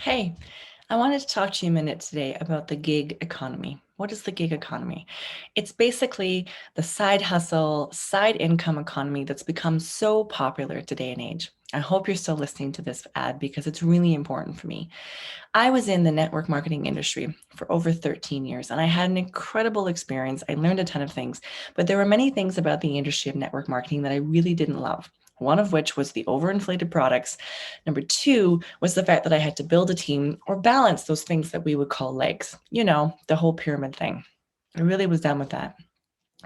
Hey, I wanted to talk to you a minute today about the gig economy. What is the gig economy? It's basically the side hustle, side income economy that's become so popular today and age. I hope you're still listening to this ad because it's really important for me. I was in the network marketing industry for over 13 years and I had an incredible experience. I learned a ton of things, but there were many things about the industry of network marketing that I really didn't love. One of which was the overinflated products. Number two was the fact that I had to build a team or balance those things that we would call legs, the whole pyramid thing. I really was done with that.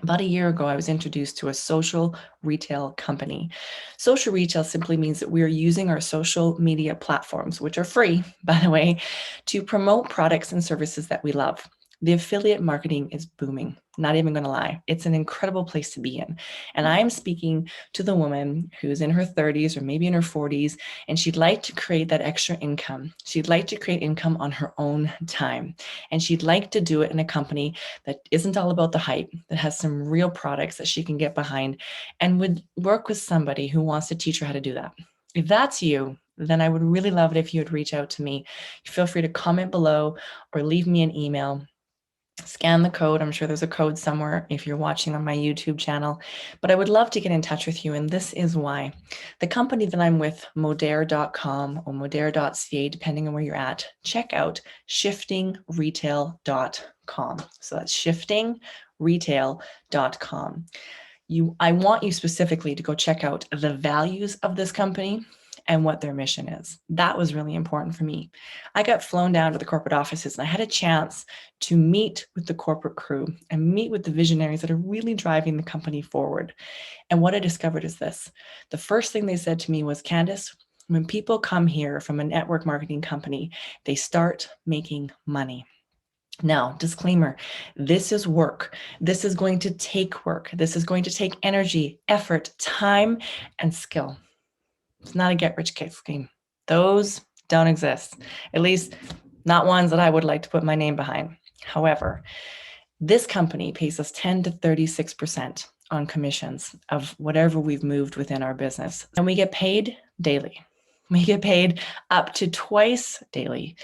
About a year ago, I was introduced to a social retail company. Social retail simply means that we are using our social media platforms, which are free, by the way, to promote products and services that we love. The affiliate marketing is booming. Not even going to lie. It's an incredible place to be in. And I am speaking to the woman who's in her 30s or maybe in her 40s, and she'd like to create that extra income. She'd like to create income on her own time. And she'd like to do it in a company that isn't all about the hype, that has some real products that she can get behind and would work with somebody who wants to teach her how to do that. If that's you, then I would really love it if you would reach out to me. Feel free to comment below or leave me an email. Scan the code. I'm sure there's a code somewhere if you're watching on my YouTube channel, but I would love to get in touch with you. And this is why. The company that I'm with, modere.com or modere.ca, depending on where you're at, check out shiftingretail.com. So that's shiftingretail.com. I want you specifically to go check out the values of this company and what their mission is. That was really important for me. I got flown down to the corporate offices and I had a chance to meet with the corporate crew and meet with the visionaries that are really driving the company forward. And what I discovered is this. The first thing they said to me was, Candice, when people come here from a network marketing company, they start making money. Now, disclaimer, this is work. This is going to take work. This is going to take energy, effort, time, and skill. It's not a get-rich-quick scheme. Those don't exist, at least not ones that I would like to put my name behind. However, this company pays us 10 to 36% on commissions of whatever we've moved within our business. And we get paid daily. We get paid up to twice daily.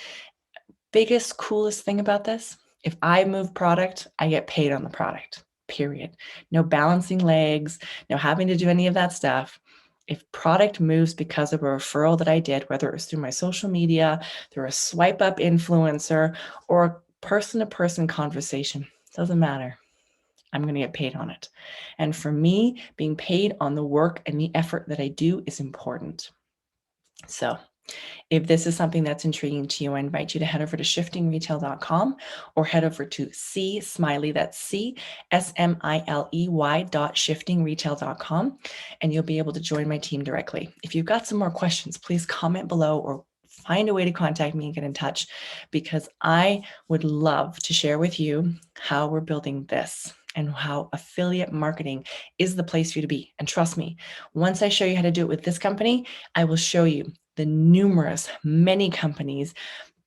Biggest, coolest thing about this, if I move product, I get paid on the product, period. No balancing legs, no having to do any of that stuff. If product moves because of a referral that I did, whether it was through my social media, through a swipe up influencer, or a person-to-person conversation, doesn't matter. I'm going to get paid on it. And for me, being paid on the work and the effort that I do is important. So if this is something that's intriguing to you, I invite you to head over to shiftingretail.com or head over to Smiley, that's CSMILEY.shiftingretail.com, and you'll be able to join my team directly. If you've got some more questions, please comment below or find a way to contact me and get in touch, because I would love to share with you how we're building this and how affiliate marketing is the place for you to be. And trust me, once I show you how to do it with this company, I will show you the many companies,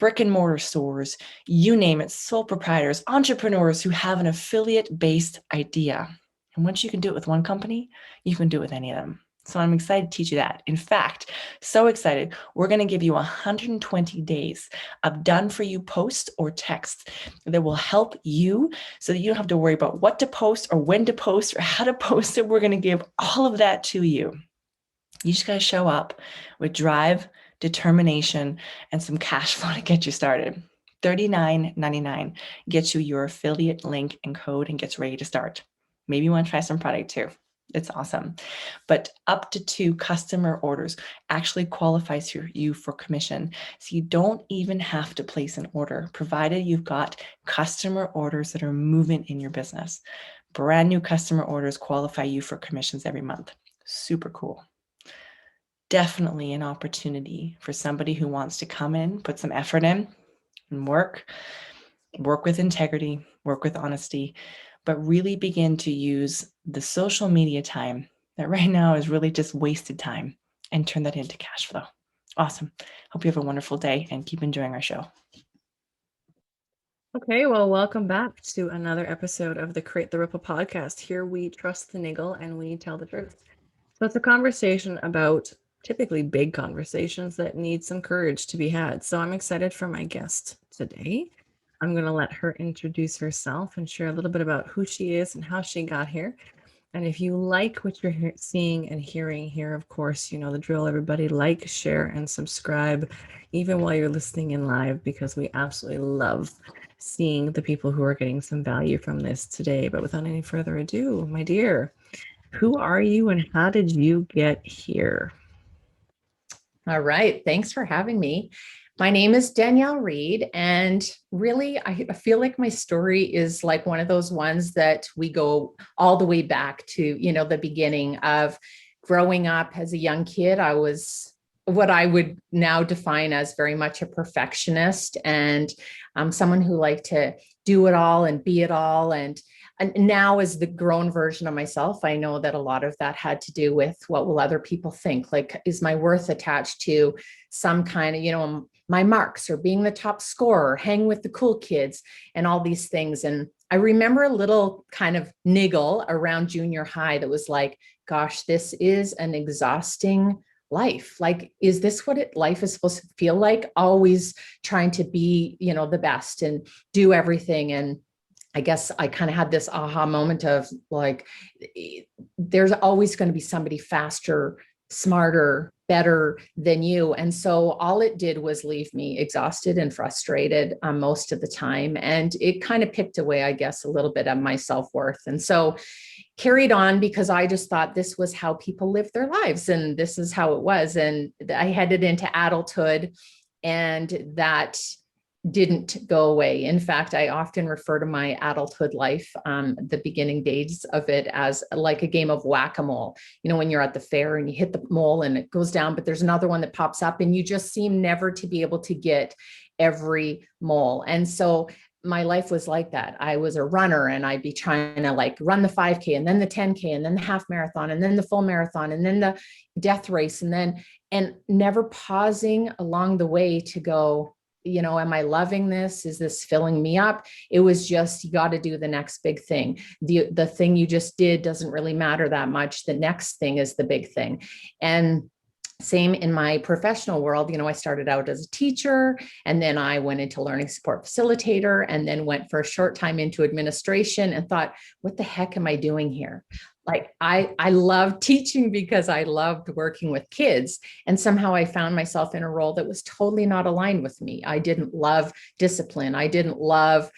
brick and mortar stores, you name it, sole proprietors, entrepreneurs who have an affiliate-based idea. And once you can do it with one company, you can do it with any of them. So I'm excited to teach you that. In fact, so excited, we're going to give you 120 days of done-for-you post or text that will help you so that you don't have to worry about what to post or when to post or how to post it. We're going to give all of that to you. You just got to show up with drive, determination, and some cash flow to get you started. $39.99 gets you your affiliate link and code and gets ready to start. Maybe you want to try some product too. It's awesome. But up to 2 customer orders actually qualifies you for commission. So you don't even have to place an order, provided you've got customer orders that are moving in your business. Brand new customer orders qualify you for commissions every month. Super cool. Definitely an opportunity for somebody who wants to come in, put some effort in and work with integrity, work with honesty, but really begin to use the social media time that right now is really just wasted time and turn that into cash flow. Awesome. Hope you have a wonderful day and keep enjoying our show. Okay, well, welcome back to another episode of the Create the Ripple podcast. Here we trust the niggle and we tell the truth. So it's a conversation about typically big conversations that need some courage to be had. So I'm excited for my guest today. I'm going to let her introduce herself and share a little bit about who she is and how she got here. And if you like what you're seeing and hearing here, of course, you know the drill, everybody. Like, share, and subscribe, even while you're listening in live, because we absolutely love seeing the people who are getting some value from this today. But without any further ado, my dear, who are you and how did you get here? All right. Thanks for having me. My name is Danielle Reed, and really, I feel like my story is like one of those ones that we go all the way back to, the beginning of growing up as a young kid. I was what I would now define as very much a perfectionist, and someone who liked to do it all and be it all. And now, as the grown version of myself, I know that a lot of that had to do with what will other people think? Like, is my worth attached to some kind of, my marks or being the top scorer, hang with the cool kids and all these things. And I remember a little kind of niggle around junior high that was like, gosh, this is an exhausting life. Like, is this what life is supposed to feel like? Always trying to be, the best and do everything. And I guess I kind of had this aha moment of like, there's always going to be somebody faster, smarter, better than you. And so all it did was leave me exhausted and frustrated most of the time. And it kind of picked away, I guess, a little bit of my self-worth. And so carried on because I just thought this was how people live their lives and this is how it was. And I headed into adulthood, and that didn't go away. In fact, I often refer to my adulthood life, the beginning days of it, as like a game of whack-a-mole. When you're at the fair and you hit the mole and it goes down, but there's another one that pops up and you just seem never to be able to get every mole. And so my life was like that. I was a runner and I'd be trying to like run the 5K and then the 10K and then the half marathon and then the full marathon and then the death race and never pausing along the way to go, am I loving this? Is this filling me up? It was just, you got to do the next big thing. The thing you just did doesn't really matter that much. The next thing is the big thing. And same in my professional world. I started out as a teacher, and then I went into learning support facilitator, and then went for a short time into administration and thought, what the heck am I doing here? Like, I loved teaching because I loved working with kids. And somehow I found myself in a role that was totally not aligned with me. I didn't love discipline. I didn't love,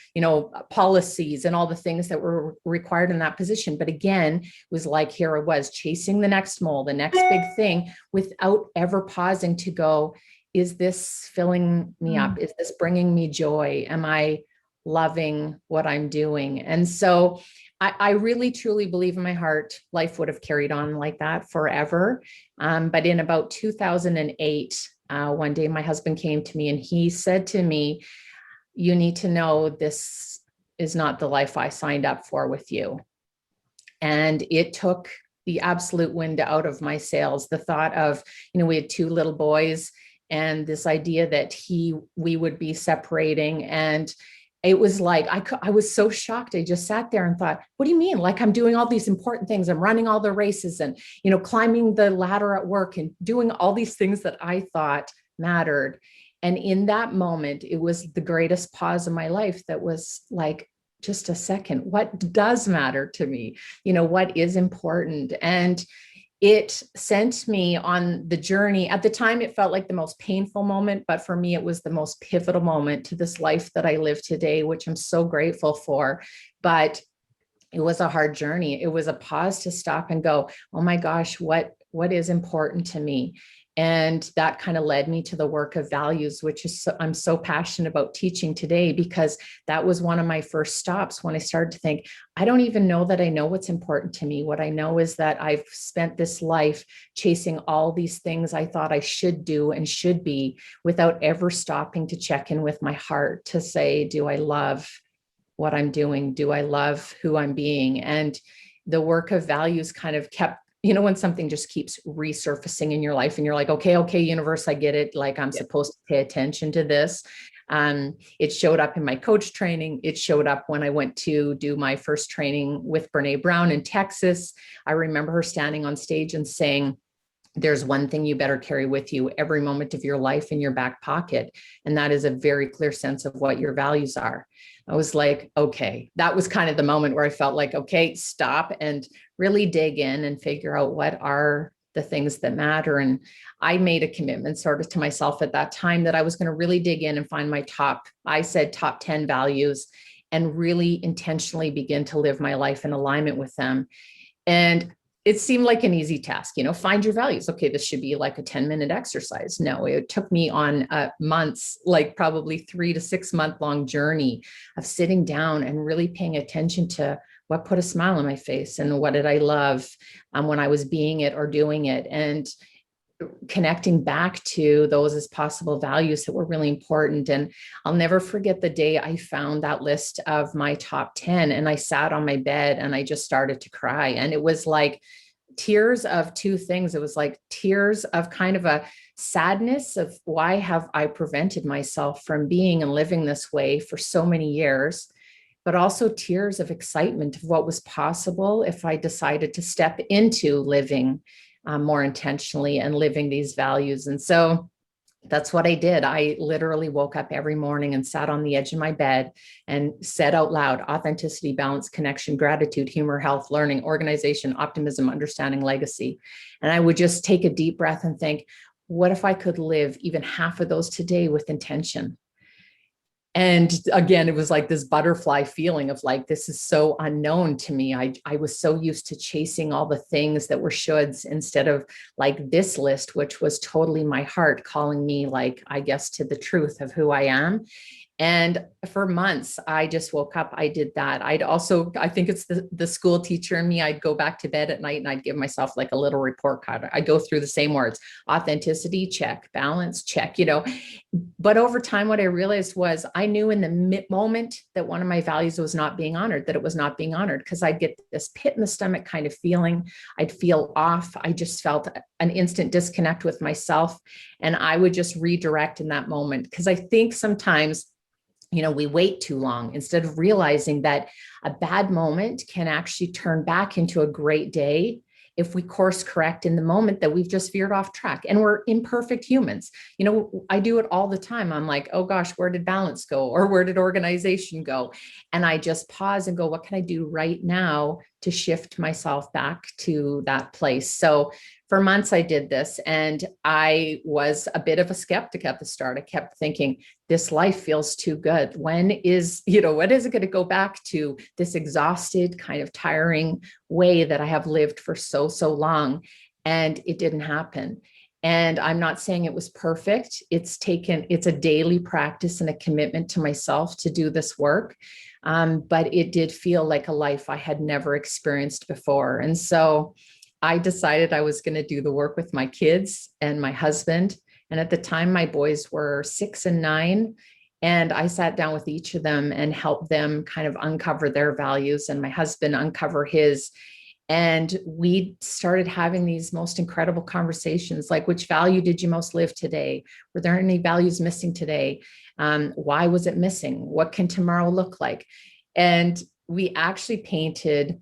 policies and all the things that were required in that position. But again, it was like, here I was chasing the next mole, the next big thing, without ever pausing to go, is this filling me up? Is this bringing me joy? Am I loving what I'm doing? And so I really, truly believe in my heart, life would have carried on like that forever. But in about 2008, one day my husband came to me and he said to me, you need to know this is not the life I signed up for with you. And it took the absolute wind out of my sails. The thought of, we had two little boys and this idea that we would be separating. And it was like, I was so shocked. I just sat there and thought, what do you mean? Like, I'm doing all these important things. I'm running all the races and, climbing the ladder at work and doing all these things that I thought mattered. And in that moment, it was the greatest pause of my life that was like, just a second, what does matter to me? What is important? And it sent me on the journey. At the time, it felt like the most painful moment, but for me, it was the most pivotal moment to this life that I live today, which I'm so grateful for. But it was a hard journey. It was a pause to stop and go, oh my gosh, what is important to me? And that kind of led me to the work of values, which is I'm so passionate about teaching today, because that was one of my first stops when I started to think, I don't even know that I know what's important to me. What I know is that I've spent this life chasing all these things I thought I should do and should be, without ever stopping to check in with my heart to say, do I love what I'm doing? Do I love who I'm being? And the work of values kind of kept, when something just keeps resurfacing in your life and you're like, okay, universe, I get it. Like, I'm supposed to pay attention to this. It showed up in my coach training. It showed up when I went to do my first training with Brene Brown in Texas. I remember her standing on stage and saying, there's one thing you better carry with you every moment of your life in your back pocket. And that is a very clear sense of what your values are. I was like, okay, that was kind of the moment where I felt like, okay, stop and really dig in and figure out what are the things that matter. And I made a commitment sort of to myself at that time that I was going to really dig in and find my top 10 values and really intentionally begin to live my life in alignment with them. And it seemed like an easy task, find your values. Okay, this should be like a 10-minute exercise. No, it took me on months, like probably 3 to 6 month long journey of sitting down and really paying attention to what put a smile on my face and what did I love when I was being it or doing it. And connecting back to those as possible values that were really important. And I'll never forget the day I found that list of my top 10 and I sat on my bed and I just started to cry. And it was like tears of two things. It was like tears of kind of a sadness of why have I prevented myself from being and living this way for so many years, but also tears of excitement of what was possible if I decided to step into living more intentionally and living these values. And so that's what I did. I literally woke up every morning and sat on the edge of my bed and said out loud, authenticity, balance, connection, gratitude, humor, health, learning, organization, optimism, understanding, legacy. And I would just take a deep breath and think, what if I could live even half of those today with intention? And again, it was like this butterfly feeling of like, this is so unknown to me. I was so used to chasing all the things that were shoulds instead of like this list, which was totally my heart calling me, like, I guess, to the truth of who I am. And for months, I just woke up. I did that. I think it's the school teacher in me. I'd go back to bed at night and I'd give myself like a little report card. I go through the same words: authenticity, check; balance, check, But over time, what I realized was I knew in the moment that one of my values was not being honored, that it was not being honored, because I'd get this pit in the stomach kind of feeling. I'd feel off. I just felt an instant disconnect with myself. And I would just redirect in that moment. Because I think sometimes we wait too long instead of realizing that a bad moment can actually turn back into a great day if we course correct in the moment that we've just veered off track. And we're imperfect humans. I do it all the time. I'm like, oh gosh, where did balance go? Or where did organization go? And I just pause and go, what can I do right now to shift myself back to that place? So for months I did this, and I was a bit of a skeptic at the start. I kept thinking, this life feels too good. When is it going to go back to this exhausted, kind of tiring way that I have lived for so long? And it didn't happen. And I'm not saying it was perfect. It's a daily practice and a commitment to myself to do this work. But it did feel like a life I had never experienced before. And so I decided I was going to do the work with my kids and my husband. And at the time, my boys were 6 and 9. And I sat down with each of them and helped them kind of uncover their values, and my husband uncover his. And we started having these most incredible conversations, like, which value did you most live today? Were there any values missing today? Why was it missing? What can tomorrow look like? And we actually painted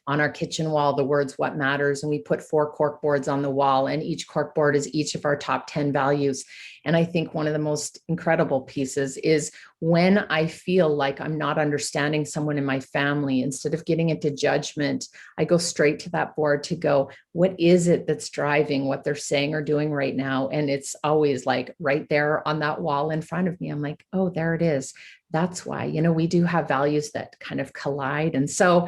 on our kitchen wall the words, what matters. And we put 4 cork boards on the wall, and each cork board is each of our top 10 values. And I think one of the most incredible pieces is when I feel like I'm not understanding someone in my family, instead of getting into judgment, I go straight to that board to go, what is it that's driving what they're saying or doing right now? And it's always like right there on that wall in front of me. I'm like, oh, there it is. That's why, we do have values that kind of collide. And so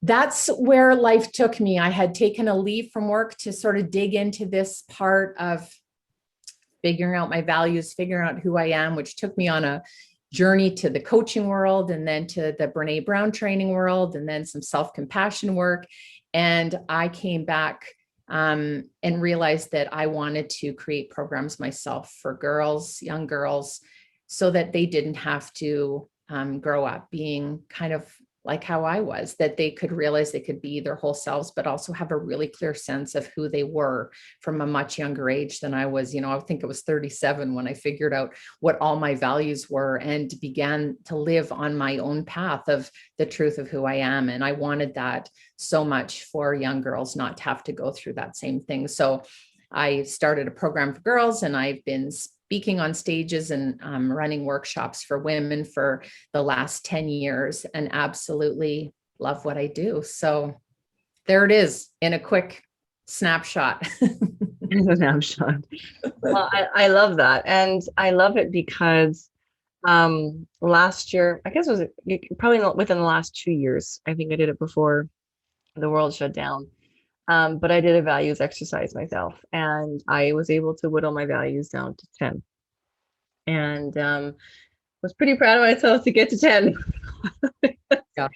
that's where life took me. I had taken a leave from work to sort of dig into this part of figuring out my values, figuring out who I am, which took me on a journey to the coaching world, and then to the Brene Brown training world, and then some self-compassion work. And I came back and realized that I wanted to create programs myself for girls, young girls, so that they didn't have to grow up being kind of like how I was, that they could realize they could be their whole selves, but also have a really clear sense of who they were from a much younger age than I was. I think it was 37 when I figured out what all my values were and began to live on my own path of the truth of who I am. And I wanted that so much for young girls not to have to go through that same thing. So I started a program for girls, and I've been speaking on stages and running workshops for women for the last 10 years and absolutely love what I do. So there it is in a quick snapshot. Snapshot. Well, I love that. And I love it because last year, I guess it was probably not within the last 2 years. I think I did it before the world shut down. But I did a values exercise myself, and I was able to whittle my values down to 10. And was pretty proud of myself to get to 10. Yeah.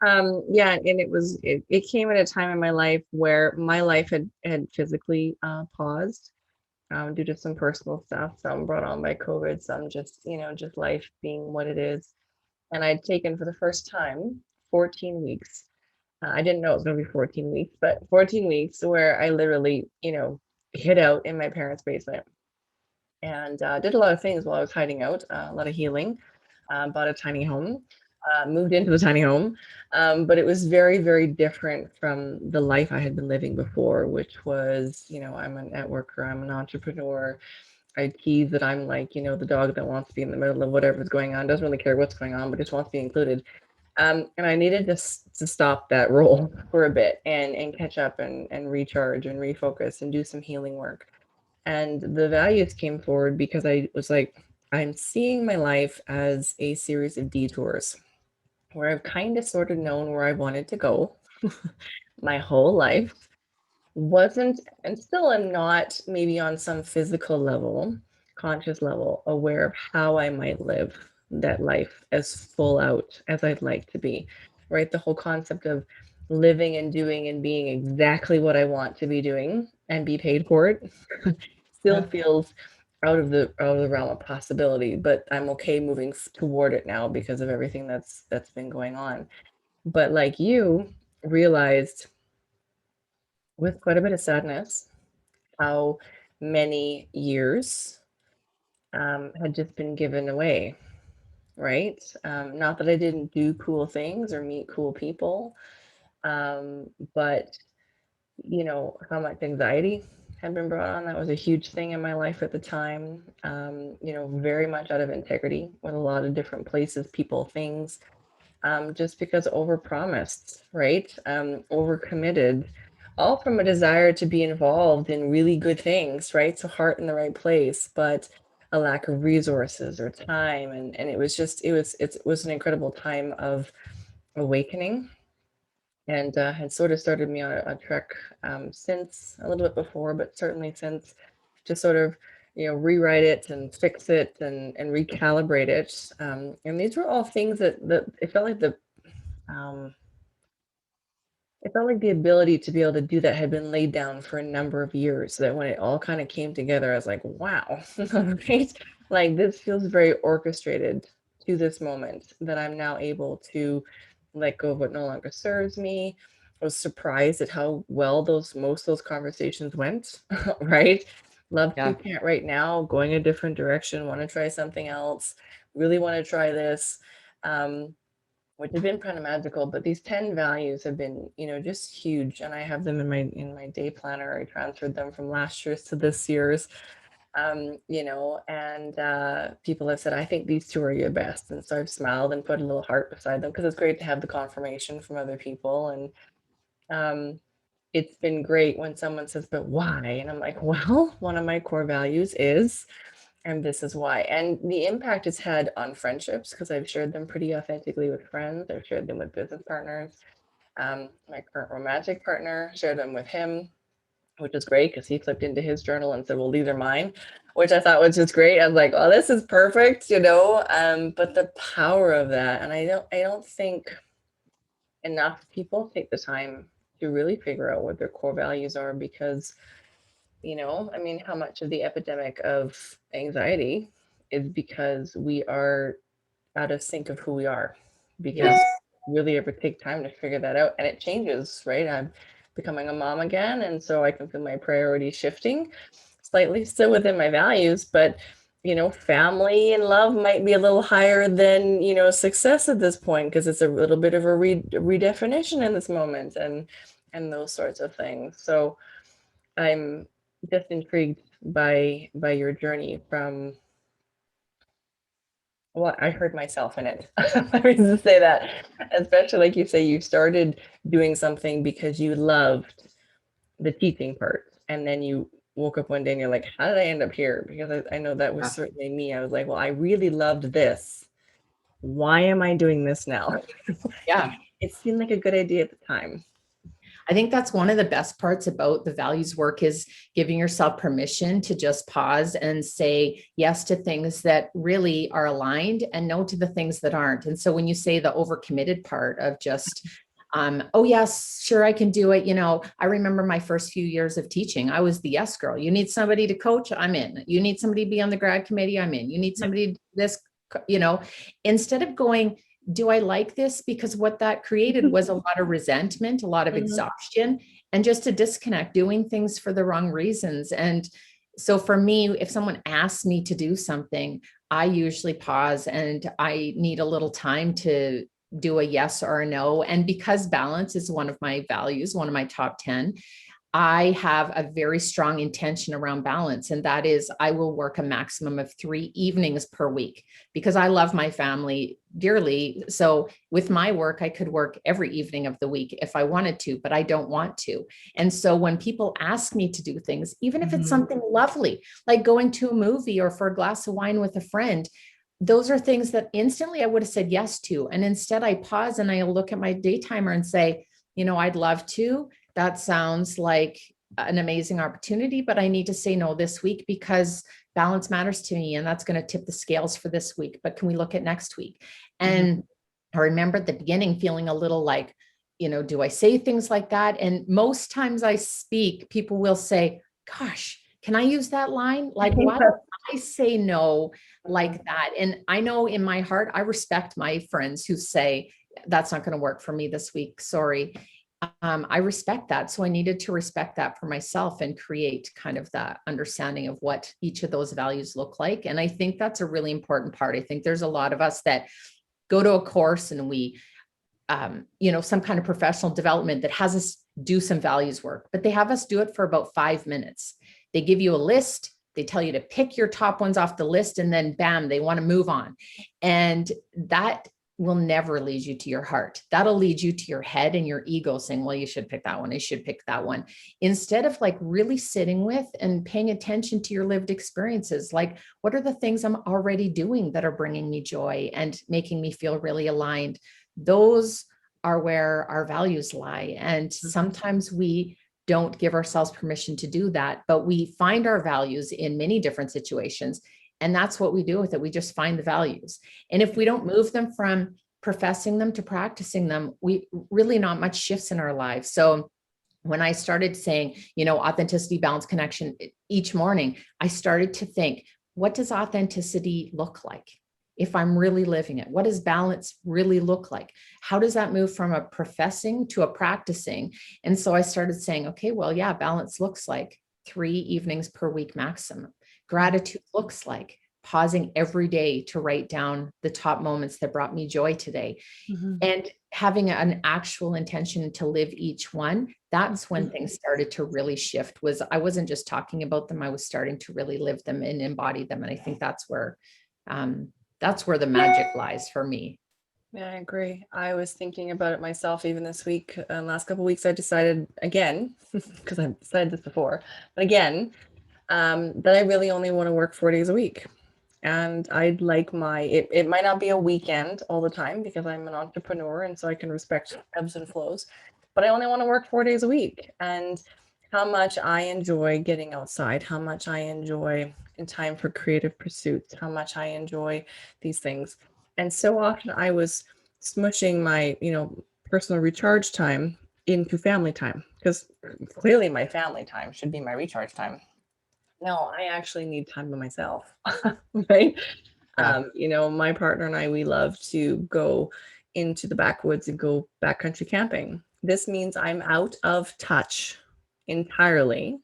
Yeah, and it came at a time in my life where my life had physically paused due to some personal stuff, some brought on by COVID, some just just life being what it is. And I'd taken for the first time 14 weeks. I didn't know it was going to be 14 weeks, but 14 weeks where I literally hid out in my parents' basement and did a lot of things while I was hiding out, a lot of healing, bought a tiny home, moved into the tiny home. But it was very, very different from the life I had been living before, which was, I'm a networker, I'm an entrepreneur. I tease that I'm like, the dog that wants to be in the middle of whatever's going on, doesn't really care what's going on, but just wants to be included. And I needed to stop that role for a bit and catch up and recharge and refocus and do some healing work. And the values came forward because I was like, I'm seeing my life as a series of detours where I've kind of sort of known where I wanted to go my whole life. Wasn't and still am not maybe on some physical level, conscious level, aware of how I might live that life as full out as I'd like to be, right? The whole concept of living and doing and being exactly what I want to be doing and be paid for it still feels out of the realm of possibility, but I'm okay moving toward it now because of everything that's been going on. But like you realized with quite a bit of sadness how many years had just been given away, right? Not that I didn't do cool things or meet cool people, but how much anxiety had been brought on. That was a huge thing in my life at the time. Very much out of integrity with a lot of different places, people, things, just because overpromised, right? Overcommitted, all from a desire to be involved in really good things, right? So heart in the right place, but a lack of resources or time. And it was an incredible time of awakening and had sort of started me on a trek since a little bit before, but certainly since to sort of rewrite it and fix it and recalibrate it. And these were all things that it felt like um, the ability to be able to do that had been laid down for a number of years. So that when it all kind of came together, I was like, wow, right? Like this feels very orchestrated to this moment that I'm now able to let go of what no longer serves me. I was surprised at how well most of those conversations went, right? Love to, Yeah. can't right now, going a different direction, want to try something else, really want to try this. Which have been kind of magical, but these 10 values have been, just huge. And I have them in my day planner. I transferred them from last year's to this year's. And people have said, I think these two are your best. And so I've smiled and put a little heart beside them because it's great to have the confirmation from other people. And it's been great when someone says, but why? And I'm like, well, one of my core values is, and this is why. And the impact it's had on friendships, because I've shared them pretty authentically with friends. I've shared them with business partners. My current romantic partner, shared them with him, which is great because he flipped into his journal and said, well, these are mine, which I thought was just great. I was like, oh, this is perfect, but the power of that. And I don't think enough people take the time to really figure out what their core values are because how much of the epidemic of anxiety is because we are out of sync of who we are because really ever take time to figure that out. And it changes, right? I'm becoming a mom again. And so I can feel my priorities shifting slightly, still within my values, but family and love might be a little higher than, success at this point, because it's a little bit of a redefinition in this moment and those sorts of things. So I'm just intrigued by your journey from, well, I heard myself in it. Let me just say that. Especially like you say, you started doing something because you loved the teaching part. And then you woke up one day and you're like, how did I end up here? Because I know that was certainly me. I was like, well, I really loved this. Why am I doing this now? Yeah. It seemed like a good idea at the time. I think that's one of the best parts about the values work is giving yourself permission to just pause and say yes to things that really are aligned and no to the things that aren't. And so when you say the overcommitted part of just, oh yes, sure, I can do it. I remember my first few years of teaching. I was the yes girl. You need somebody to coach, I'm in. You need somebody to be on the grad committee, I'm in. You need somebody to do this, instead of going, do I like this? Because what that created was a lot of resentment, a lot of exhaustion, and just a disconnect, doing things for the wrong reasons. And so for me, if someone asks me to do something, I usually pause and I need a little time to do a yes or a no. And because balance is one of my values, one of my top 10, I have a very strong intention around balance, and that is I will work a maximum of 3 evenings per week because I love my family dearly. So with my work, I could work every evening of the week if I wanted to, but I don't want to. And so when people ask me to do things, even if it's something lovely, like going to a movie or for a glass of wine with a friend, those are things that instantly I would have said yes to. And instead I pause and I look at my day timer and say, I'd love to. That sounds like an amazing opportunity, but I need to say no this week because balance matters to me and that's going to tip the scales for this week. But can we look at next week? And I remember at the beginning feeling a little like, do I say things like that? And most times I speak, people will say, gosh, can I use that line? Like, why would I say no like that? And I know in my heart, I respect my friends who say, that's not going to work for me this week. Sorry. I respect that. So I needed to respect that for myself and create kind of that understanding of what each of those values look like. And I think that's a really important part. I think there's a lot of us that go to a course and we, some kind of professional development that has us do some values work, but they have us do it for about 5 minutes. They give you a list. They tell you to pick your top ones off the list and then bam, they want to move on. And that will never lead you to your heart. That'll lead you to your head and your ego saying, well, you should pick that one. You should pick that one. Instead of like really sitting with and paying attention to your lived experiences, like what are the things I'm already doing that are bringing me joy and making me feel really aligned? Those are where our values lie. And sometimes we don't give ourselves permission to do that, but we find our values in many different situations. And that's what we do with it. We just find the values. And if we don't move them from professing them to practicing them, we really not much shifts in our lives. So when I started saying, authenticity, balance, connection each morning, I started to think, what does authenticity look like? If I'm really living it, what does balance really look like? How does that move from a professing to a practicing? And so I started saying, okay, well, yeah, balance looks like 3 evenings per week maximum. Gratitude looks like pausing every day to write down the top moments that brought me joy today. And having an actual intention to live each one. That's when things started to really shift. I wasn't just talking about them. I was starting to really live them and embody them. And I think that's where the magic lies for me. Yeah, I agree. I was thinking about it myself even this week. Last couple of weeks, I decided again, because I've decided this before, but again, that I really only want to work 4 days a week. And I'd like it might not be a weekend all the time because I'm an entrepreneur and so I can respect ebbs and flows, but I only want to work 4 days a week. And how much I enjoy getting outside, how much I enjoy in time for creative pursuits, how much I enjoy these things. And so often I was smushing my, personal recharge time into family time because clearly my family time should be my recharge time. No, I actually need time by myself, right? My partner and I, we love to go into the backwoods and go backcountry camping. This means I'm out of touch entirely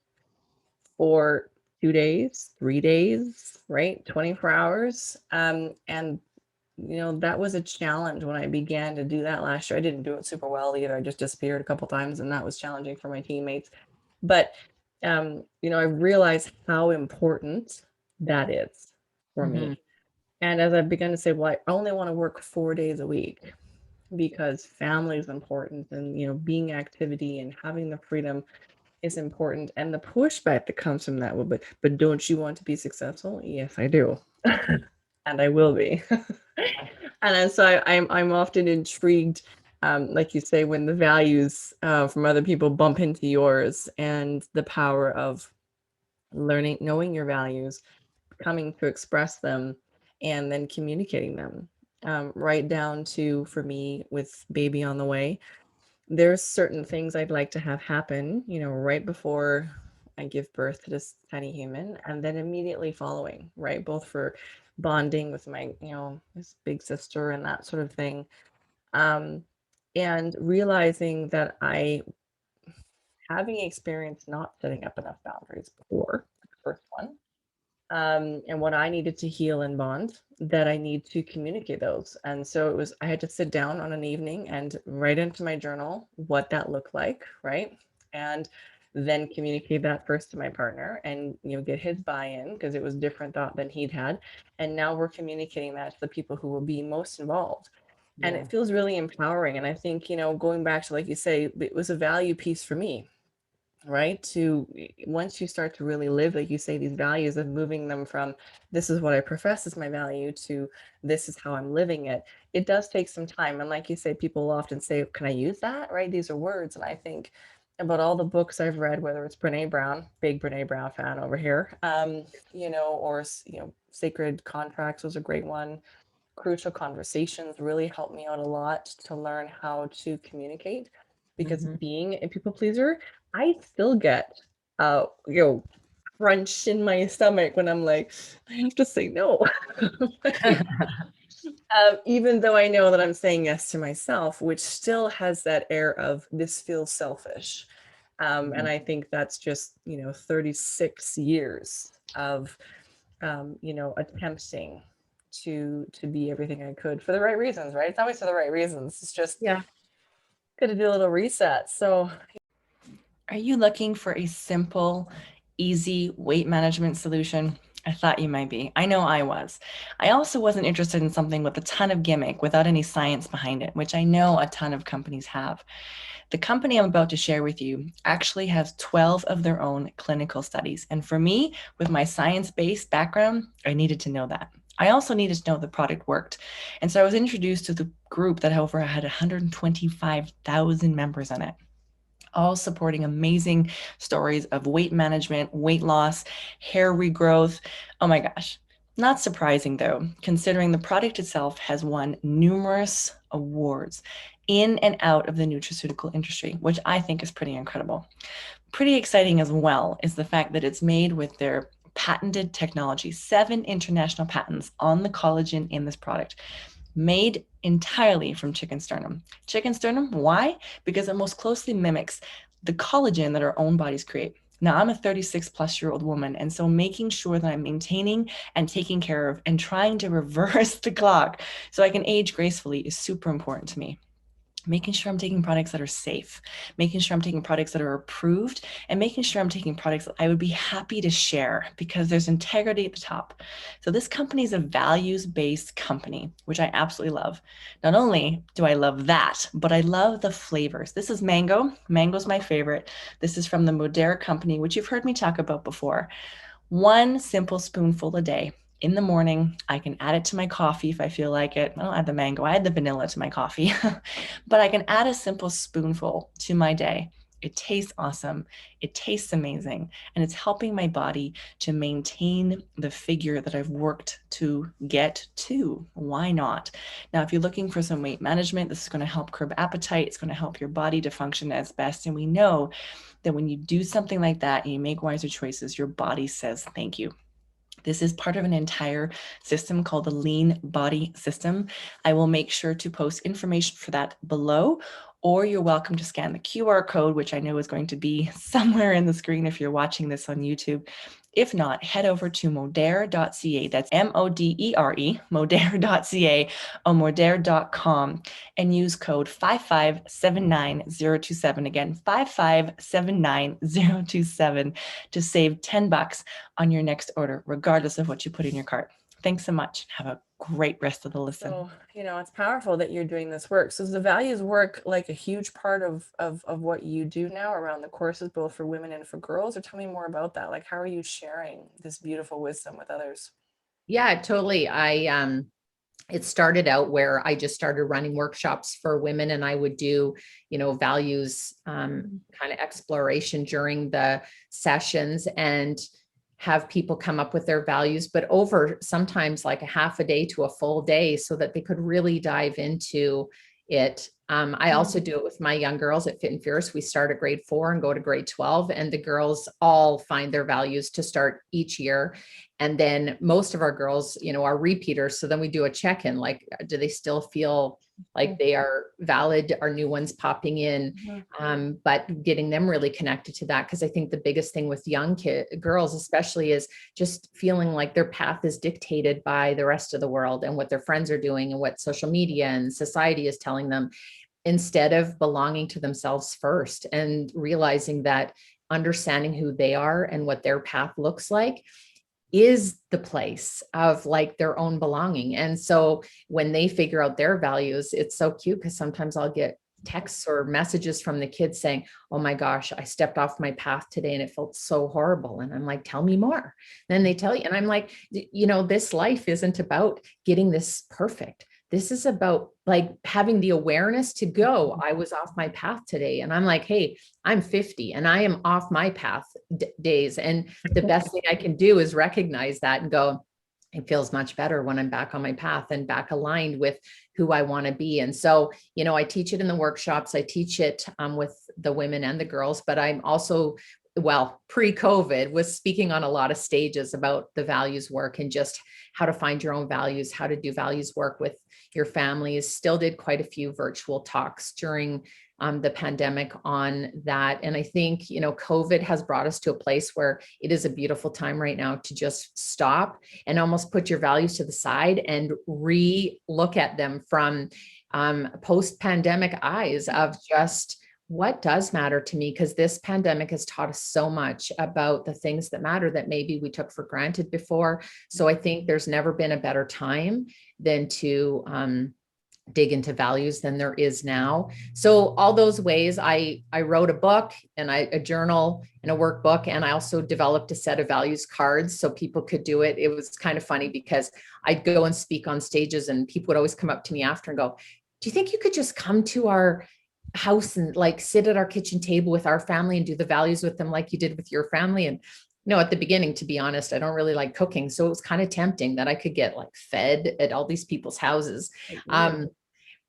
for 2 days, 3 days, right? 24 hours. And that was a challenge when I began to do that last year. I didn't do it super well either. I just disappeared a couple times, and that was challenging for my teammates. But I realized how important that is for me. And as I began to say, well, I only want to work 4 days a week because family is important, and being activity and having the freedom is important. And the pushback that comes from that, well, but don't you want to be successful? Yes, I do. And I will be. And so I'm often intrigued, like you say, when the values from other people bump into yours, and the power of knowing your values, coming to express them, and then communicating them, right down to, for me, with baby on the way, there's certain things I'd like to have happen, right before I give birth to this tiny human, and then immediately following, right? Both for bonding with my, this big sister and that sort of thing. And realizing that having experienced not setting up enough boundaries before the first one, and what I needed to heal and bond, that I need to communicate those. And so I had to sit down on an evening and write into my journal what that looked like, right? And then communicate that first to my partner, and get his buy-in, because it was different thought than he'd had. And now we're communicating that to the people who will be most involved. And it feels really empowering. And I think, going back to, like you say, it was a value piece for me, right? Once you start to really live, like you say, these values, of moving them from this is what I profess as my value to this is how I'm living it, it does take some time. And like you say, people often say, can I use that? Right? These are words. And I think about all the books I've read, whether it's Brene Brown, big Brene Brown fan over here, or Sacred Contracts was a great one. Crucial Conversations really helped me out a lot to learn how to communicate, because being a people pleaser, I still get crunch in my stomach when I'm like, I have to say no. Even though I know that I'm saying yes to myself, which still has that air of this feels selfish. And I think that's just 36 years of attempting to be everything I could for the right reasons, right? It's always for the right reasons. It's just got to do a little reset. So are you looking for a simple, easy weight management solution? I thought you might be. I know I was. I also wasn't interested in something with a ton of gimmick without any science behind it, which I know a ton of companies have. The company I'm about to share with you actually has 12 of their own clinical studies. And for me, with my science-based background, I needed to know that. I also needed to know the product worked. And so I was introduced to the group that over had 125,000 members in it, all supporting amazing stories of weight management, weight loss, hair regrowth. Oh my gosh. Not surprising though, considering the product itself has won numerous awards in and out of the nutraceutical industry, which I think is pretty incredible. Pretty exciting as well is the fact that it's made with their patented technology, 7 international patents on the collagen in this product, made entirely from chicken sternum. Chicken sternum, why? Because it most closely mimics the collagen that our own bodies create. Now, I'm a 36-plus-year-old woman, and so making sure that I'm maintaining and taking care of and trying to reverse the clock so I can age gracefully is super important to me. Making sure I'm taking products that are safe, making sure I'm taking products that are approved, and making sure I'm taking products that I would be happy to share because there's integrity at the top. So this company is a values-based company, which I absolutely love. Not only do I love that, but I love the flavors. This is mango. Mango's my favorite. This is from the Modera company, which you've heard me talk about before. 1 simple spoonful a day. In the morning, I can add it to my coffee if I feel like it. I don't add the mango, I add the vanilla to my coffee, but I can add a simple spoonful to my day. It tastes awesome. It tastes amazing. And it's helping my body to maintain the figure that I've worked to get to. Why not? Now, if you're looking for some weight management, this is going to help curb appetite. It's going to help your body to function as best. And we know that when you do something like that and you make wiser choices, your body says thank you. This is part of an entire system called the Lean Body System. I will make sure to post information for that below, or you're welcome to scan the QR code, which I know is going to be somewhere in the screen if you're watching this on YouTube. If not, head over to modere.ca. That's MODERE, modere.ca, or modere.com, and use code 5579027. Again, 5579027 to save $10 on your next order, regardless of what you put in your cart. Thanks so much. Have a great rest of the listen. So, it's powerful that you're doing this work. So is the values work like a huge part of what you do now around the courses, both for women and for girls? Or tell me more about that. Like, how are you sharing this beautiful wisdom with others? Yeah, totally. It started out where I just started running workshops for women, and I would do, values kind of exploration during the sessions and have people come up with their values, but over sometimes like a half a day to a full day so that they could really dive into it. I also do it with my young girls at Fit and Fierce. We start at grade 4 and go to grade 12, and the girls all find their values to start each year. And then most of our girls, are repeaters. So then we do a check-in, like, do they still feel like they are valid? Are new ones popping in? But getting them really connected to that. Cause I think the biggest thing with young girls, especially, is just feeling like their path is dictated by the rest of the world and what their friends are doing and what social media and society is telling them, instead of belonging to themselves first and realizing that understanding who they are and what their path looks like is the place of like their own belonging. And so when they figure out their values, it's so cute, because sometimes I'll get texts or messages from the kids saying, oh my gosh, I stepped off my path today and it felt so horrible. And I'm like, tell me more. Then they tell you. And I'm like, this life isn't about getting this perfect. This is about like having the awareness to go, I was off my path today. And I'm like, hey, I'm 50 and I am off my path days. And the best thing I can do is recognize that and go, it feels much better when I'm back on my path and back aligned with who I want to be. And so, I teach it in the workshops. I teach it with the women and the girls, but I'm also, pre-COVID, was speaking on a lot of stages about the values work and just how to find your own values, how to do values work with your families. Still did quite a few virtual talks during the pandemic on that. And I think, COVID has brought us to a place where it is a beautiful time right now to just stop and almost put your values to the side and re-look at them from post-pandemic eyes of just, what does matter to me? Because this pandemic has taught us so much about the things that matter that maybe we took for granted before. So I think there's never been a better time than to dig into values than there is now. So all those ways, I wrote a book and a journal and a workbook, and I also developed a set of values cards so people could do it. It was kind of funny because I'd go and speak on stages and people would always come up to me after and go, do you think you could just come to our house and like sit at our kitchen table with our family and do the values with them like you did with your family? And at the beginning, to be honest, I don't really like cooking. So it was kind of tempting that I could get like fed at all these people's houses.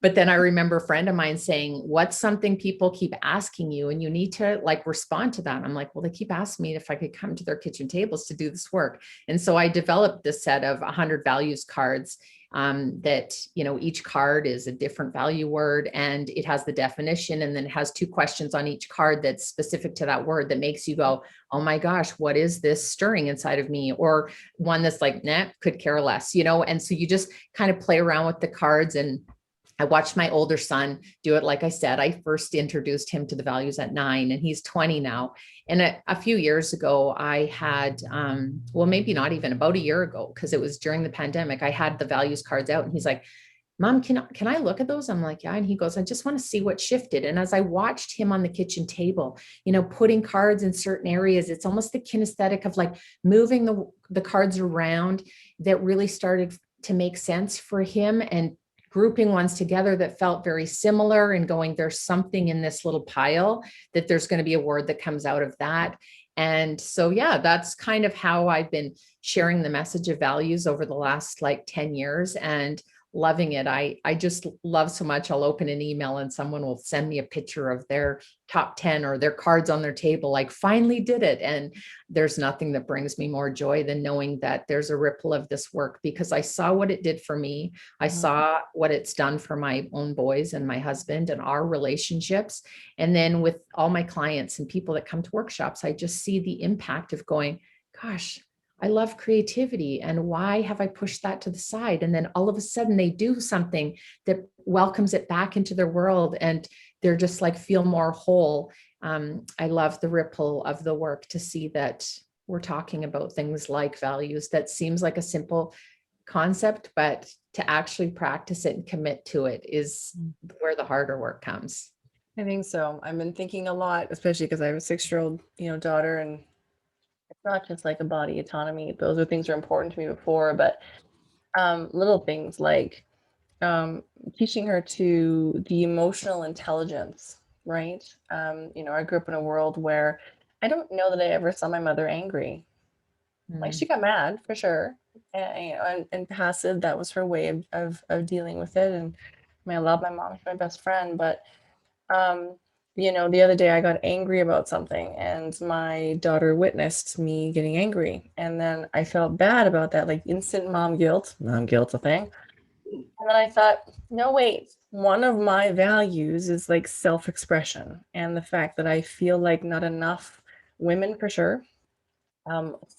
But then I remember a friend of mine saying, what's something people keep asking you and you need to like respond to that? I'm like, well, they keep asking me if I could come to their kitchen tables to do this work. And so I developed this set of 100 values cards that, each card is a different value word and it has the definition. And then it has 2 questions on each card that's specific to that word that makes you go, oh my gosh, what is this stirring inside of me? Or one that's like, nah, could care less, and so you just kind of play around with the cards. And I watched my older son do it. Like I said, I first introduced him to the values at 9 and he's 20 now. And a few years ago, I had, maybe not even about a year ago, because it was during the pandemic, I had the values cards out and he's like, Mom, can I look at those? I'm like, yeah. And he goes, I just want to see what shifted. And as I watched him on the kitchen table, putting cards in certain areas, it's almost the kinesthetic of like moving the cards around that really started to make sense for him, and grouping ones together that felt very similar and going, there's something in this little pile that there's going to be a word that comes out of that. And so, yeah, that's kind of how I've been sharing the message of values over the last like 10 years. And loving it. I just love so much. I'll open an email and someone will send me a picture of their top 10 or their cards on their table, like finally did it. And there's nothing that brings me more joy than knowing that there's a ripple of this work, because I saw what it did for me. I saw what it's done for my own boys and my husband and our relationships. And then with all my clients and people that come to workshops, I just see the impact of going, gosh, I love creativity. And why have I pushed that to the side? And then all of a sudden they do something that welcomes it back into their world, and they're just like feel more whole. I love the ripple of the work to see that we're talking about things like values. That seems like a simple concept, but to actually practice it and commit to it is where the harder work comes. I think so. I've been thinking a lot, especially because I have a 6-year-old, daughter, and it's not just like a body autonomy. Those are things that are important to me before, but little things like teaching her to the emotional intelligence, right? I grew up in a world where I don't know that I ever saw my mother angry. Like she got mad for sure, and passive. That was her way of dealing with it. And I love my mom; she's my best friend. But the other day I got angry about something, and my daughter witnessed me getting angry, and then I felt bad about that, like instant mom guilt. Mom guilt's a thing. And then I thought, no, wait. One of my values is like self-expression, and the fact that I feel like not enough women, for sure,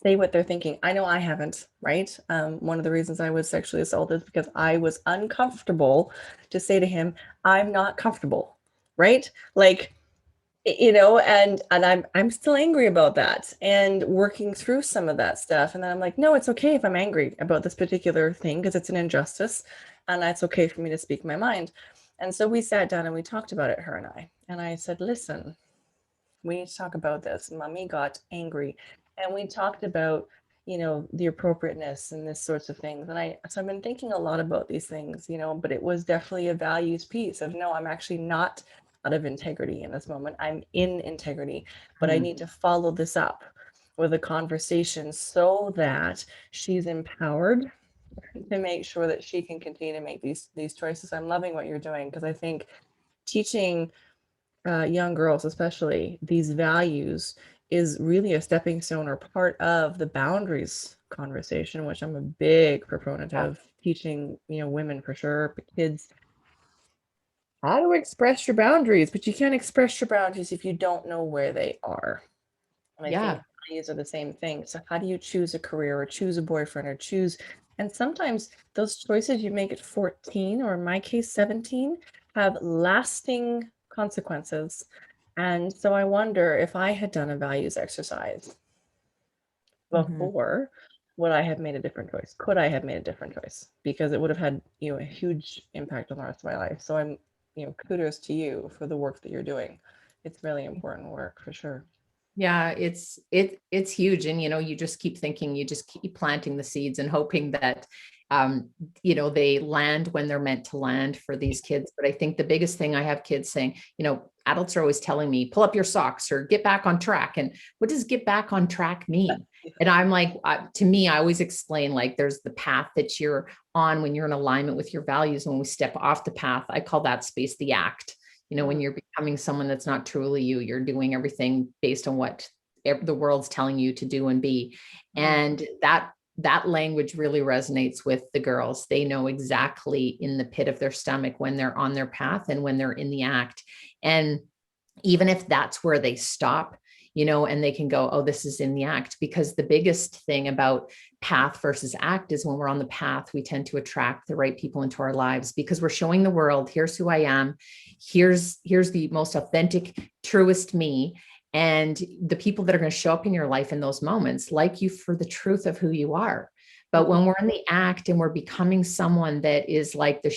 say what they're thinking. I know I haven't, right? One of the reasons I was sexually assaulted is because I was uncomfortable to say to him, I'm not comfortable, right? Like, and I'm still angry about that and working through some of that stuff. And then I'm like, no, it's okay if I'm angry about this particular thing because it's an injustice, and it's okay for me to speak my mind. And so we sat down and we talked about it, her and I. And I said, listen, we need to talk about this. And Mommy got angry, and we talked about the appropriateness and this sorts of things. And so I've been thinking a lot about these things, but it was definitely a values piece of, no, I'm actually not out of integrity in this moment. I'm in integrity, but I need to follow this up with a conversation so that she's empowered to make sure that she can continue to make these choices. I'm loving what you're doing, because I think teaching young girls, especially, these values is really a stepping stone or part of the boundaries conversation, which I'm a big proponent of. Teaching, women for sure, but kids, how to express your boundaries, but you can't express your boundaries if you don't know where they are. And I think values are the same thing. So how do you choose a career or choose a boyfriend or choose, and sometimes those choices you make at 14, or in my case 17, have lasting consequences. And so I wonder, if I had done a values exercise before, would I have made a different choice? Could I have made a different choice? Because it would have had, a huge impact on the rest of my life. So I'm, kudos to you for the work that you're doing. It's really important work, for sure. Yeah, it's huge. And, you just keep thinking, you just keep planting the seeds and hoping that, they land when they're meant to land for these kids. But I think the biggest thing, I have kids saying, adults are always telling me, pull up your socks or get back on track. And what does get back on track mean? And I'm like, to me, I always explain, like, there's the path that you're on when you're in alignment with your values. When we step off the path, I call that space the act. When you're becoming someone that's not truly you, you're doing everything based on what the world's telling you to do and be. And that language really resonates with the girls. They know exactly in the pit of their stomach when they're on their path and when they're in the act. And even if that's where they stop, and they can go, oh, this is in the act. Because the biggest thing about path versus act is, when we're on the path, we tend to attract the right people into our lives, because we're showing the world, here's who I am. Here's the most authentic, truest me. And the people that are going to show up in your life in those moments like you for the truth of who you are. But when we're in the act and we're becoming someone that is like I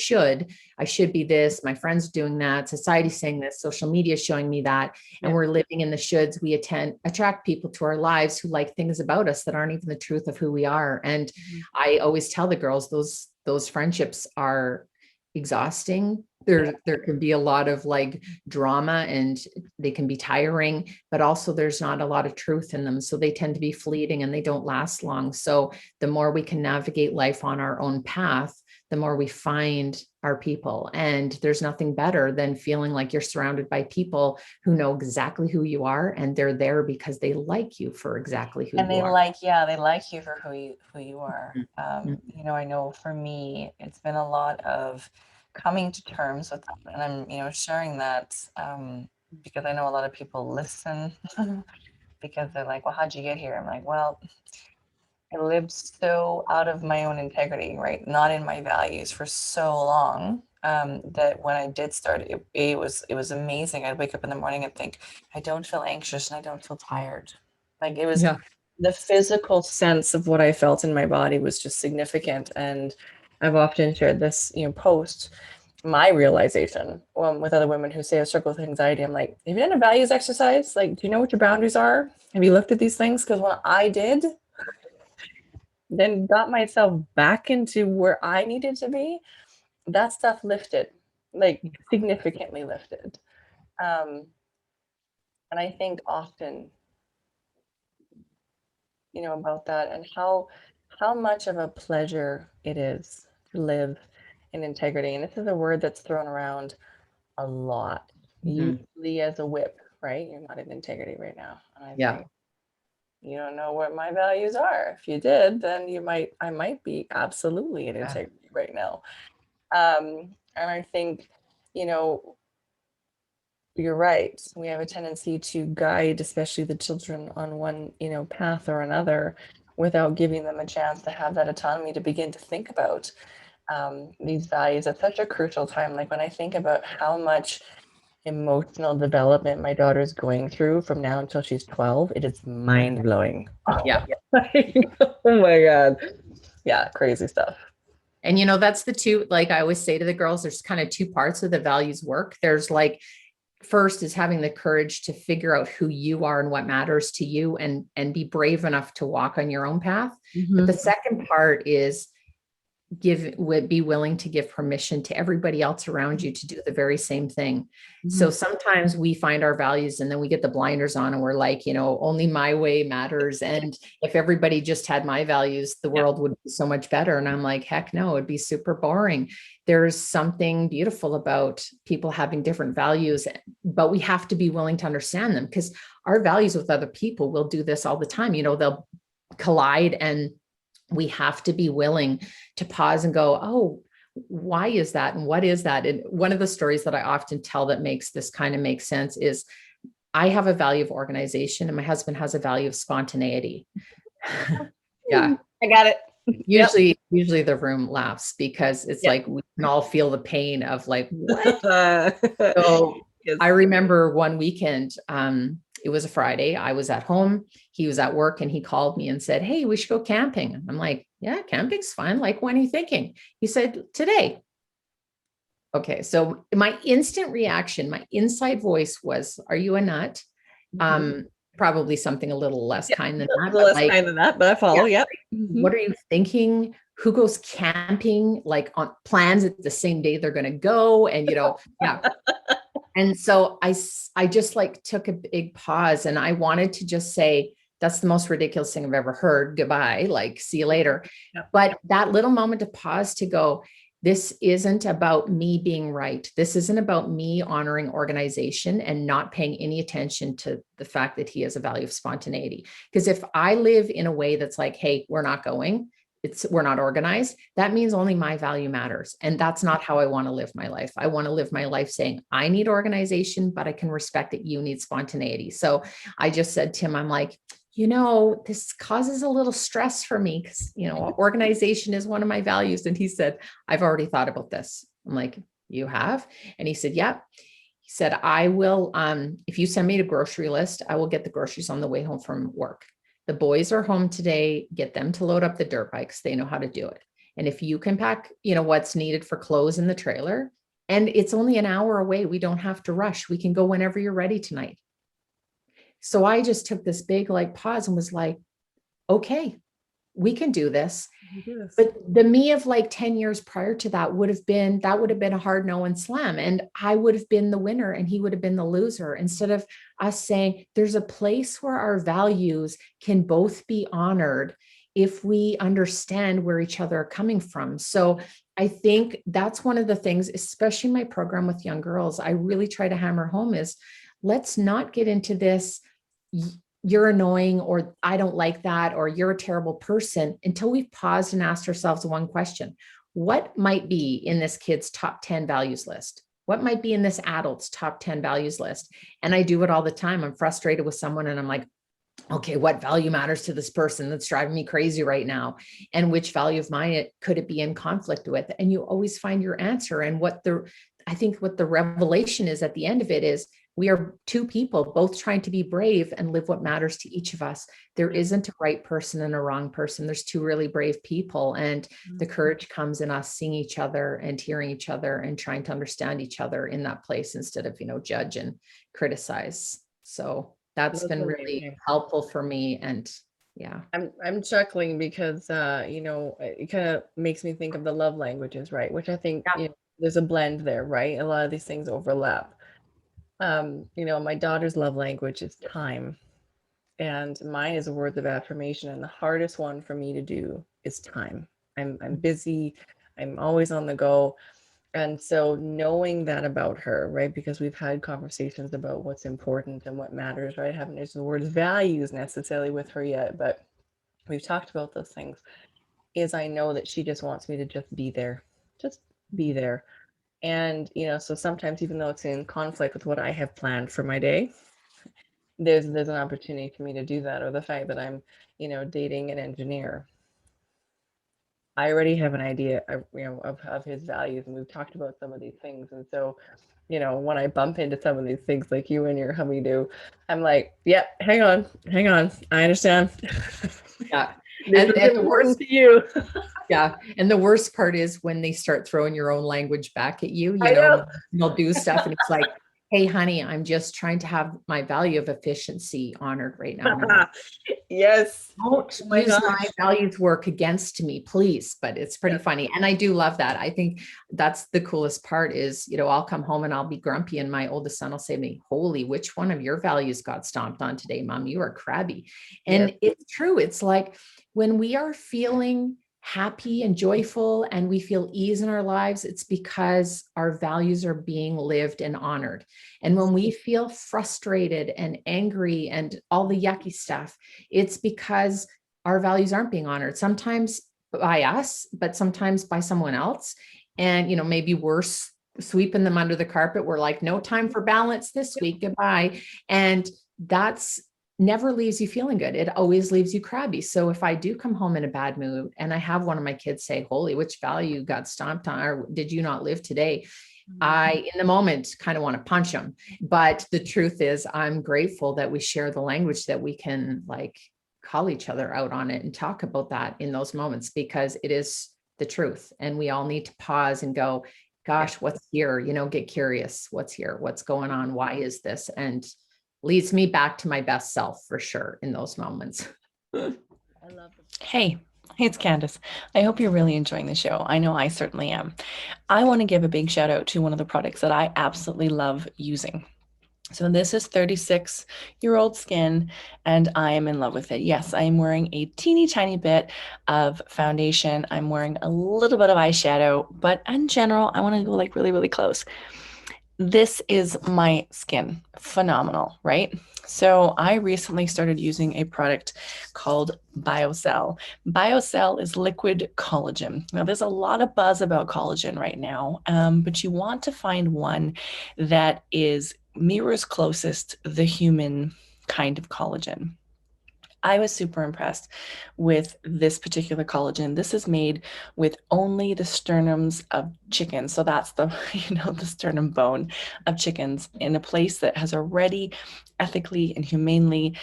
should be this, my friends doing that, society's saying this, social media is showing me that, and we're living in the shoulds, we attract people to our lives who like things about us that aren't even the truth of who we are. And I always tell the girls, those friendships are exhausting. There can be a lot of like drama, and they can be tiring, but also there's not a lot of truth in them. So they tend to be fleeting and they don't last long. So the more we can navigate life on our own path, the more we find our people. And there's nothing better than feeling like you're surrounded by people who know exactly who you are, and they're there because they like you for exactly who And you they are. they like you for who you are. You know, I know for me, it's been a lot of coming to terms with that. And I'm, sharing that because I know a lot of people listen because they're like, well, how'd you get here? I'm like, well, I lived so out of my own integrity, right? Not in my values for so long, that when I did start, it was amazing. I'd wake up in the morning and think, I don't feel anxious and I don't feel tired. Like it was Yeah. the physical sense of what I felt in my body was just significant. And I've often shared this, post my realization with other women who say I struggle with anxiety. I'm like, have you done a values exercise? Like, do you know what your boundaries are? Have you looked at these things? Because when I did, then got myself back into where I needed to be, that stuff lifted, like significantly lifted. And I think often, about that and how much of a pleasure it is to live in integrity. And this is a word that's thrown around a lot, Mhm. usually as a whip, right? You're not in integrity right now. And I Yeah. think, you don't know what my values are. If you did, then I might be absolutely in Yeah. integrity right now. And I think, you know, you're right. We have a tendency to guide, especially the children, on one, path or another without giving them a chance to have that autonomy to begin to think about these values at such a crucial time. Like when I think about how much emotional development my daughter's going through from now until she's 12, it is mind blowing. Yeah. Oh my God. Yeah, crazy stuff. And that's the two, like I always say to the girls, there's kind of two parts of the values work. There's like, first is having the courage to figure out who you are and what matters to you, and be brave enough to walk on your own path. But the second part is be willing to give permission to everybody else around you to do the very same thing. So sometimes we find our values and then we get the blinders on and we're like, only my way matters. And if everybody just had my values, the world would be so much better. And I'm like, heck no, it'd be super boring. There's something beautiful about people having different values, but we have to be willing to understand them, because our values with other people will do this all the time. They'll collide, and we have to be willing to pause and go, oh, why is that? And what is that? And one of the stories that I often tell that makes this kind of make sense is I have a value of organization and my husband has a value of spontaneity. Yeah. I got it. Usually the room laughs because it's like we can all feel the pain of like, what? So I remember one weekend, it was a Friday. I was at home. He was at work and he called me and said, hey, we should go camping. I'm like, yeah, camping's fun. Like, when are you thinking? He said, today. Okay. So my instant reaction, my inside voice was, are you a nut? Probably something a little less kind than that. Less kind than that, but I follow. Yep. What are you thinking? Who goes camping, like on plans at the same day they're going to go? And, yeah. And so I just like took a big pause and I wanted to just say, that's the most ridiculous thing I've ever heard. Goodbye. Like, see you later. Yep. But that little moment to pause to go, this isn't about me being right. This isn't about me honoring organization and not paying any attention to the fact that he has a value of spontaneity. Because if I live in a way that's like, hey, we're not going, we're not organized, that means only my value matters. And that's not how I want to live my life. I want to live my life saying, I need organization, but I can respect that you need spontaneity. So I just said to him, I'm like, this causes a little stress for me because, organization is one of my values. And he said, I've already thought about this. I'm like, you have? And he said, yeah. He said, I will, if you send me a grocery list, I will get the groceries on the way home from work. The boys are home today, get them to load up the dirt bikes. They know how to do it. And if you can pack, what's needed for clothes in the trailer, and it's only an hour away, we don't have to rush. We can go whenever you're ready tonight. So I just took this big pause and was like, okay, we can do this. But the me of 10 years prior to that would have been a hard no and slam. And I would have been the winner and he would have been the loser, instead of us saying there's a place where our values can both be honored if we understand where each other are coming from. So I think that's one of the things, especially in my program with young girls, I really try to hammer home is let's not get into this, you're annoying, or I don't like that, or you're a terrible person, until we've paused and asked ourselves one question. What might be in this kid's top 10 values list? What might be in this adult's top 10 values list? And I do it all the time. I'm frustrated with someone and I'm like, okay, what value matters to this person that's driving me crazy right now? And which value of mine could it be in conflict with? And you always find your answer. And I think what the revelation is at the end of it is we are two people, both trying to be brave and live what matters to each of us. There isn't a right person and a wrong person. There's two really brave people. And the courage comes in us seeing each other and hearing each other and trying to understand each other in that place instead of, judge and criticize. So that's been really helpful for me. And yeah, I'm chuckling because it kind of makes me think of the love languages, right? Which I think there's a blend there, right? A lot of these things overlap. My daughter's love language is time, and mine is words of affirmation. And the hardest one for me to do is time. I'm busy. I'm always on the go. And so knowing that about her, right? Because we've had conversations about what's important and what matters, right? I haven't used the word values necessarily with her yet, but we've talked about those things. Is I know that she just wants me to just be there. Just be there. And, so sometimes even though it's in conflict with what I have planned for my day, there's an opportunity for me to do that. Or the fact that I'm, dating an engineer. I already have an idea of his values, and we've talked about some of these things. And so, when I bump into some of these things like you and your hubby do, I'm like, yeah, hang on. I understand. Yeah. This is important to you. Yeah. And the worst part is when they start throwing your own language back at you, they'll do stuff and it's like, hey, honey, I'm just trying to have my value of efficiency honored right now. Yes. Don't use my values work against me, please. But it's pretty funny. And I do love that. I think that's the coolest part is, I'll come home and I'll be grumpy and my oldest son will say to me, holy, which one of your values got stomped on today, Mom? You are crabby. And it's true. It's like when we are feeling happy and joyful and we feel ease in our lives, it's because our values are being lived and honored. And when we feel frustrated and angry and all the yucky stuff, it's because our values aren't being honored, sometimes by us, but sometimes by someone else. And, maybe we're sweeping them under the carpet. We're like, no time for balance this week. Goodbye. And that's never leaves you feeling good. It always leaves you crabby. So if I do come home in a bad mood and I have one of my kids say, holy, which value got stomped on, or did you not live today? I, in the moment, kind of want to punch them. But the truth is I'm grateful that we share the language that we can call each other out on it and talk about that in those moments, because it is the truth. And we all need to pause and go, gosh, what's here? Get curious. What's here? What's going on? Why is this? And leads me back to my best self for sure in those moments. I love it. Hey, it's Candice. I hope you're really enjoying the show. I know I certainly am. I want to give a big shout out to one of the products that I absolutely love using. So this is 36-year-old skin, and I am in love with it. Yes, I am wearing a teeny tiny bit of foundation. I'm wearing a little bit of eyeshadow, but in general, I want to go really, really close. This is my skin. Phenomenal, right? So I recently started using a product called BioCell. BioCell is liquid collagen. Now, there's a lot of buzz about collagen right now, but you want to find one that mirrors closest the human kind of collagen. I was super impressed with this particular collagen. This is made with only the sternums of chickens. So that's the sternum bone of chickens in a place that has already ethically and humanely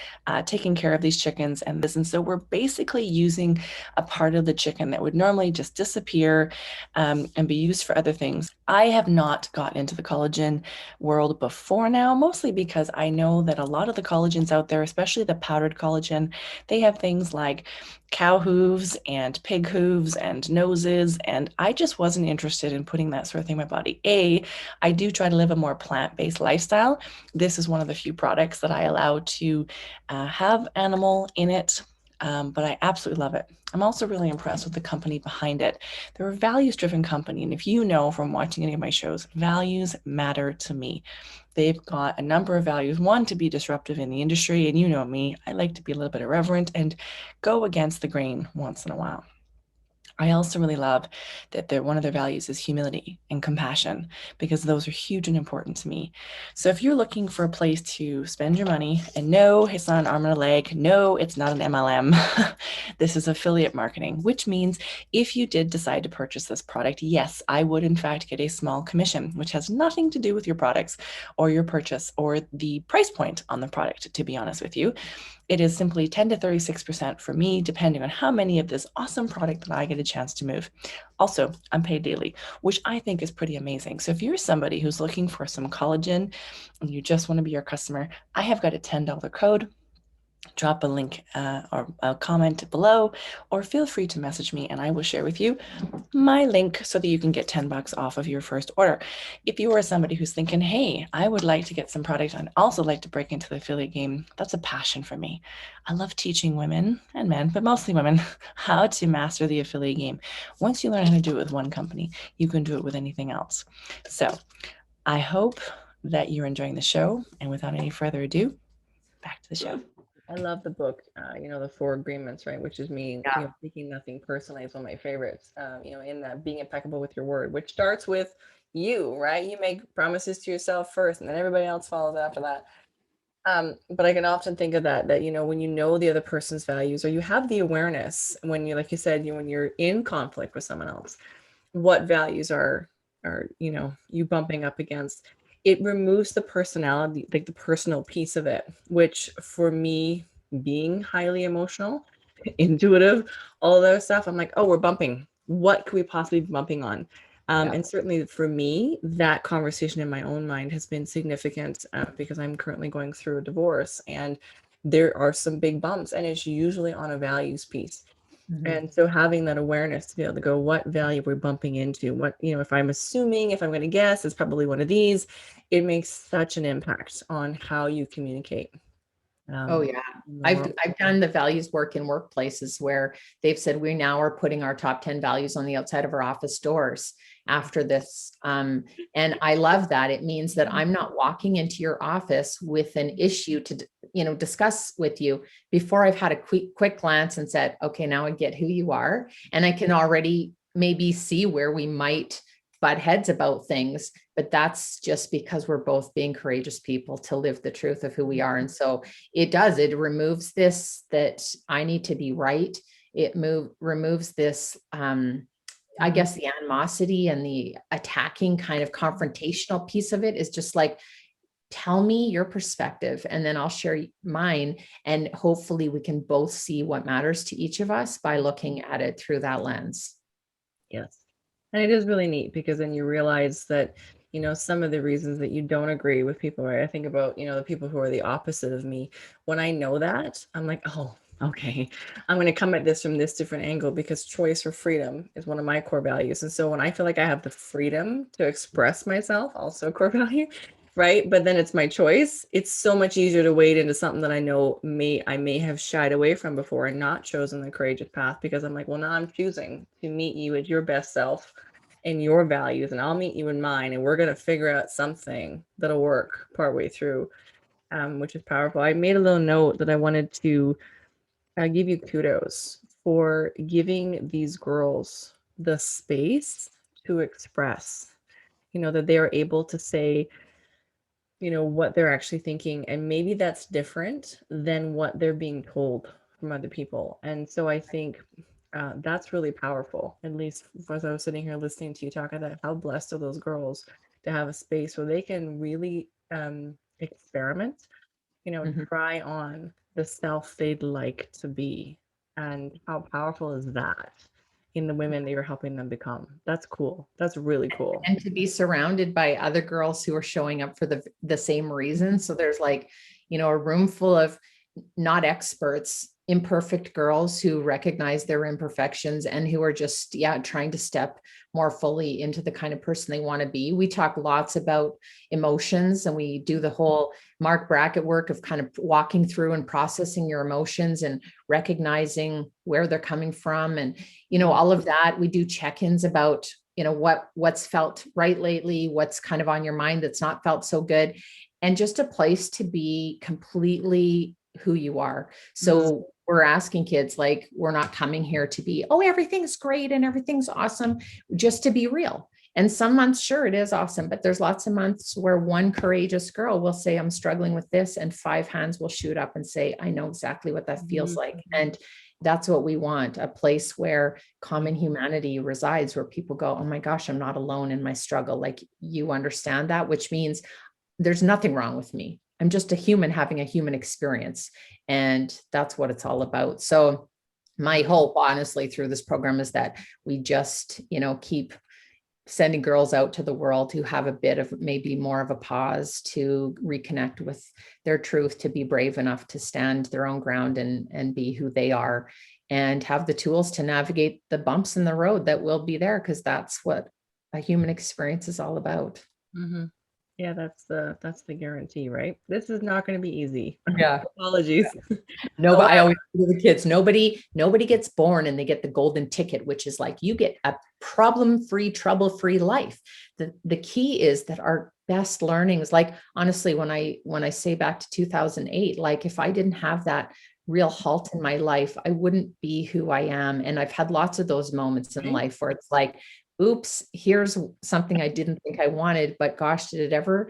taken care of these chickens. And so we're basically using a part of the chicken that would normally just disappear and be used for other things. I have not gotten into the collagen world before now, mostly because I know that a lot of the collagens out there, especially the powdered collagen, they have things like cow hooves and pig hooves and noses, and I just wasn't interested in putting that sort of thing in my body. I do try to live a more plant-based lifestyle. This is one of the few products that I allow to have animal in it. but I absolutely love it. I'm also really impressed with the company behind it. They're a values-driven company, and if you know from watching any of my shows, values matter to me. They've got a number of values. One, to be disruptive in the industry, and you know me, I like to be a little bit irreverent and go against the grain once in a while. I also really love that one of their values is humility and compassion, because those are huge and important to me. So if you're looking for a place to spend your money, and no, it's not an arm and a leg, no, it's not an MLM, this is affiliate marketing, which means if you did decide to purchase this product, yes, I would in fact get a small commission, which has nothing to do with your products or your purchase or the price point on the product, to be honest with you. It is simply 10 to 36% for me, depending on how many of this awesome product that I get a chance to move. Also, I'm paid daily, which I think is pretty amazing. So if you're somebody who's looking for some collagen and you just want to be your customer, I have got a $10 code. Drop a link or a comment below, or feel free to message me and I will share with you my link so that you can get $10 off of your first order. If you are somebody who's thinking, hey, I would like to get some product and also like to break into the affiliate game, that's a passion for me. I love teaching women and men, but mostly women, how to master the affiliate game. Once you learn how to do it with one company, you can do it with anything else. So I hope that you're enjoying the show, and without any further ado, back to the show. I love the book, the 4 agreements, right? Which is me, Yeah. taking nothing personally is one of my favorites. In that being impeccable with your word, which starts with you, right? You make promises to yourself first, and then everybody else follows after that. But I can often think of that when you know the other person's values, or you have the awareness when you, like you said, when you're in conflict with someone else, what values are you bumping up against. It removes the personality, like the personal piece of it, which for me, being highly emotional, intuitive, all of those stuff, I'm like, oh, we're bumping. What could we possibly be bumping on? Yeah. And certainly for me, that conversation in my own mind has been significant, because I'm currently going through a divorce, and there are some big bumps, and it's usually on a values piece. Mhm. And so having that awareness to be able to go, what value we're bumping into, what, if I'm assuming, if I'm going to guess, it's probably one of these, it makes such an impact on how you communicate. Oh yeah. In the I've world. I've done the values work in workplaces where they've said we now are putting our top 10 values on the outside of our office doors after this. And I love that. It means that I'm not walking into your office with an issue to discuss with you before I've had a quick glance and said, okay, now I get who you are. And I can already maybe see where we might butt heads about things, but that's just because we're both being courageous people to live the truth of who we are. And so it removes this, that I need to be right. It removes this, I guess the animosity and the attacking kind of confrontational piece of it is just like, tell me your perspective and then I'll share mine. And hopefully we can both see what matters to each of us by looking at it through that lens. Yes. And it is really neat, because then you realize that, some of the reasons that you don't agree with people, right? I think about, the people who are the opposite of me. When I know that, I'm like, oh, okay, I'm going to come at this from this different angle, because choice or freedom is one of my core values. And so when I feel like I have the freedom to express myself, also a core value, right? But then it's my choice. It's so much easier to wade into something that I know I may have shied away from before and not chosen the courageous path, because I'm like, well, now I'm choosing to meet you as your best self and your values, and I'll meet you in mine, and we're going to figure out something that'll work partway through, which is powerful. I made a little note that I wanted to give you kudos for giving these girls the space to express, that they are able to say, what they're actually thinking. And maybe that's different than what they're being told from other people. And so I think that's really powerful. At least as I was sitting here listening to you talk about how blessed are those girls to have a space where they can really experiment, Mhm. try on the self they'd like to be. And how powerful is that in the women that you're helping them become? That's cool. That's really cool. And to be surrounded by other girls who are showing up for the same reason. So there's like, a room full of not experts, imperfect girls who recognize their imperfections and who are just, trying to step more fully into the kind of person they want to be. We talk lots about emotions, and we do the whole Mark Brackett work of kind of walking through and processing your emotions and recognizing where they're coming from. And, all of that. We do check-ins about, what's felt right lately, what's kind of on your mind that's not felt so good, and just a place to be completely who you are. So we're asking kids, like, we're not coming here to be, oh, everything's great and everything's awesome, just to be real. And some months, sure, it is awesome, but there's lots of months where one courageous girl will say, I'm struggling with this, and 5 hands will shoot up and say, I know exactly what that feels like. And that's what we want, a place where common humanity resides, where people go, oh my gosh, I'm not alone in my struggle. Like, you understand that, which means there's nothing wrong with me. I'm just a human having a human experience. And that's what it's all about. So my hope, honestly, through this program is that we just, keep sending girls out to the world who have a bit of maybe more of a pause to reconnect with their truth, to be brave enough to stand their own ground and be who they are, and have the tools to navigate the bumps in the road that will be there, because that's what a human experience is all about. Mm-hmm. Yeah, that's the guarantee, right? This is not going to be easy. Yeah. Apologies. No, but I always say to the kids, nobody gets born and they get the golden ticket, which is like, you get a problem-free, trouble-free life. The key is that our best learnings, like, honestly, when I say back to 2008, like, if I didn't have that real halt in my life, I wouldn't be who I am. And I've had lots of those moments in life where it's like, oops, here's something I didn't think I wanted, but gosh, did it ever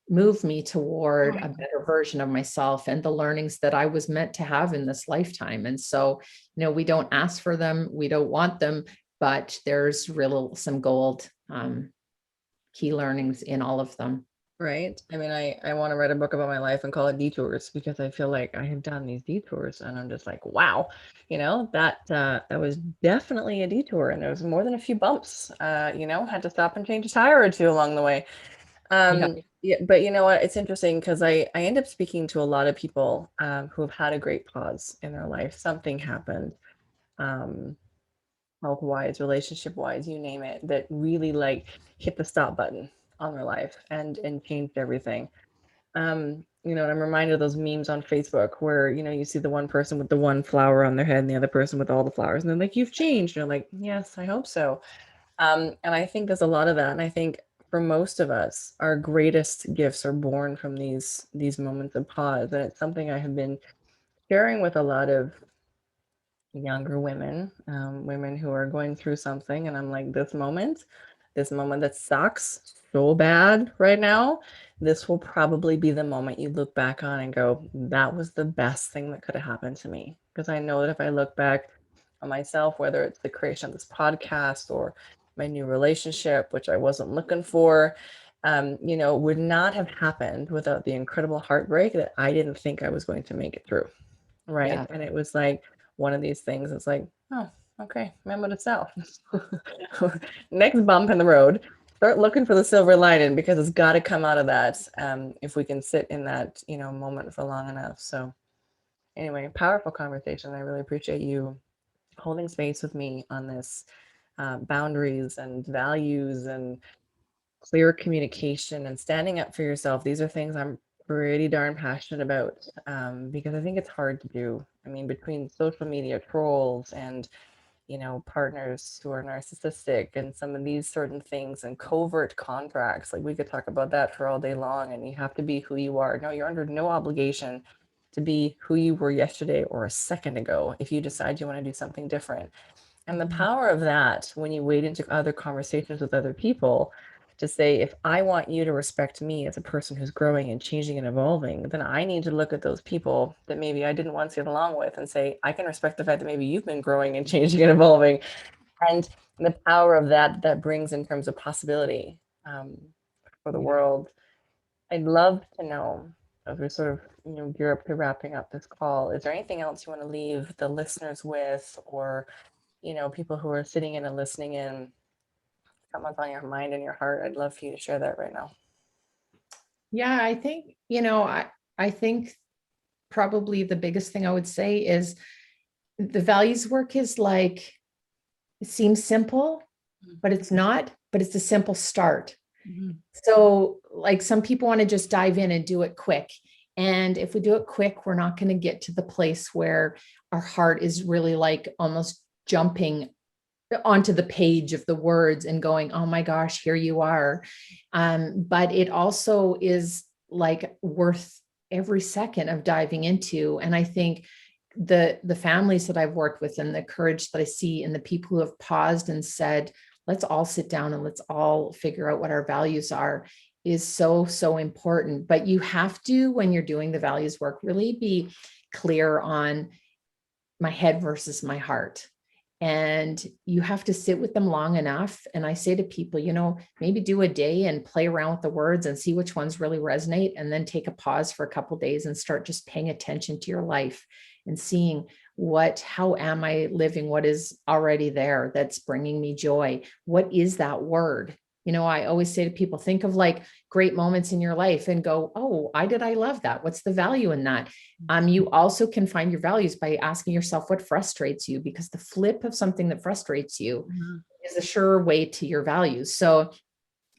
move me toward a better version of myself and the learnings that I was meant to have in this lifetime. And so, we don't ask for them, we don't want them, but there's some gold, key learnings in all of them. Right. I mean, I want to write a book about my life and call it Detours, because I feel like I have done these detours and I'm just like, wow, that was definitely a detour, and there was more than a few bumps. Had to stop and change a tire or two along the way. Yeah, but you know what? It's interesting because I end up speaking to a lot of people who have had a great pause in their life. Something happened, health-wise, relationship-wise, you name it, that really like hit the stop button on their life and changed everything. And I'm reminded of those memes on Facebook where, you see the one person with the one flower on their head and the other person with all the flowers, and they're like, you've changed. And you're like, yes, I hope so. And I think there's a lot of that. And I think for most of us, our greatest gifts are born from these moments of pause. And it's something I have been sharing with a lot of younger women, women who are going through something. And I'm like, this moment that sucks so bad right now, this will probably be the moment you look back on and go, that was the best thing that could have happened to me. Because I know that if I look back on myself, whether it's the creation of this podcast or my new relationship, which I wasn't looking for, would not have happened without the incredible heartbreak that I didn't think I was going to make it through. Right. Yeah. And it was like one of these things. It's like, oh, okay, memo to self. Next bump in the road, start looking for the silver lining, because it's got to come out of that, if we can sit in that, moment for long enough. So anyway, powerful conversation. I really appreciate you holding space with me on this, boundaries and values and clear communication and standing up for yourself. These are things I'm pretty darn passionate about, because I think it's hard to do. I mean, between social media trolls and partners who are narcissistic and some of these certain things and covert contracts, like we could talk about that for all day long. And you have to be who you are. No, you're under no obligation to be who you were yesterday or a second ago if you decide you want to do something different. And the power of that, when you wade into other conversations with other people, to say, if I want you to respect me as a person who's growing and changing and evolving, then I need to look at those people that maybe I didn't once get along with and say, I can respect the fact that maybe you've been growing and changing and evolving. And the power of that brings in terms of possibility, for the world. I'd love to know, as we sort of gear up to wrapping up this call, is there anything else you want to leave the listeners with, or people who are sitting in and listening in, someone's on your mind and your heart? I'd love for you to share that right now. Yeah, I think, I think probably the biggest thing I would say is the values work is like, it seems simple, but it's not, but it's a simple start. Mhm. So, like, some people want to just dive in and do it quick. And if we do it quick, we're not going to get to the place where our heart is really like almost jumping onto the page of the words and going, oh my gosh, here you are. But it also is like worth every second of diving into. And I think the families that I've worked with and the courage that I see in the people who have paused and said, let's all sit down and let's all figure out what our values are, is so important. But you have to, when you're doing the values work, really be clear on my head versus my heart. And you have to sit with them long enough. And I say to people, maybe do a day and play around with the words and see which ones really resonate. And then take a pause for a couple of days and start just paying attention to your life and seeing how am I living? What is already there that's bringing me joy? What is that word? I always say to people, think of like great moments in your life and go, oh, I love that. What's the value in that? You also can find your values by asking yourself what frustrates you, because the flip of something that frustrates you is a sure way to your values. So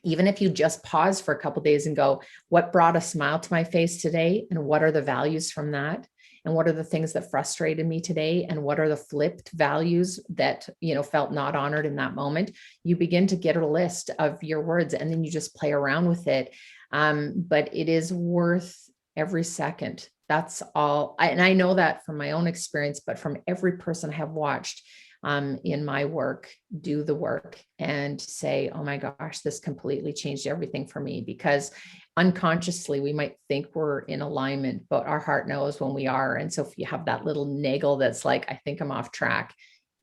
even if you just pause for a couple of days and go, what brought a smile to my face today? And what are the values from that? And what are the things that frustrated me today? And what are the flipped values that, felt not honored in that moment? You begin to get a list of your words, and then you just play around with it. But it is worth every second. That's all. And I know that from my own experience, but from every person I have watched in my work, do the work and say, oh my gosh, this completely changed everything for me. Because unconsciously we might think we're in alignment, but our heart knows when we are. And so if you have that little naggle that's like, I think I'm off track,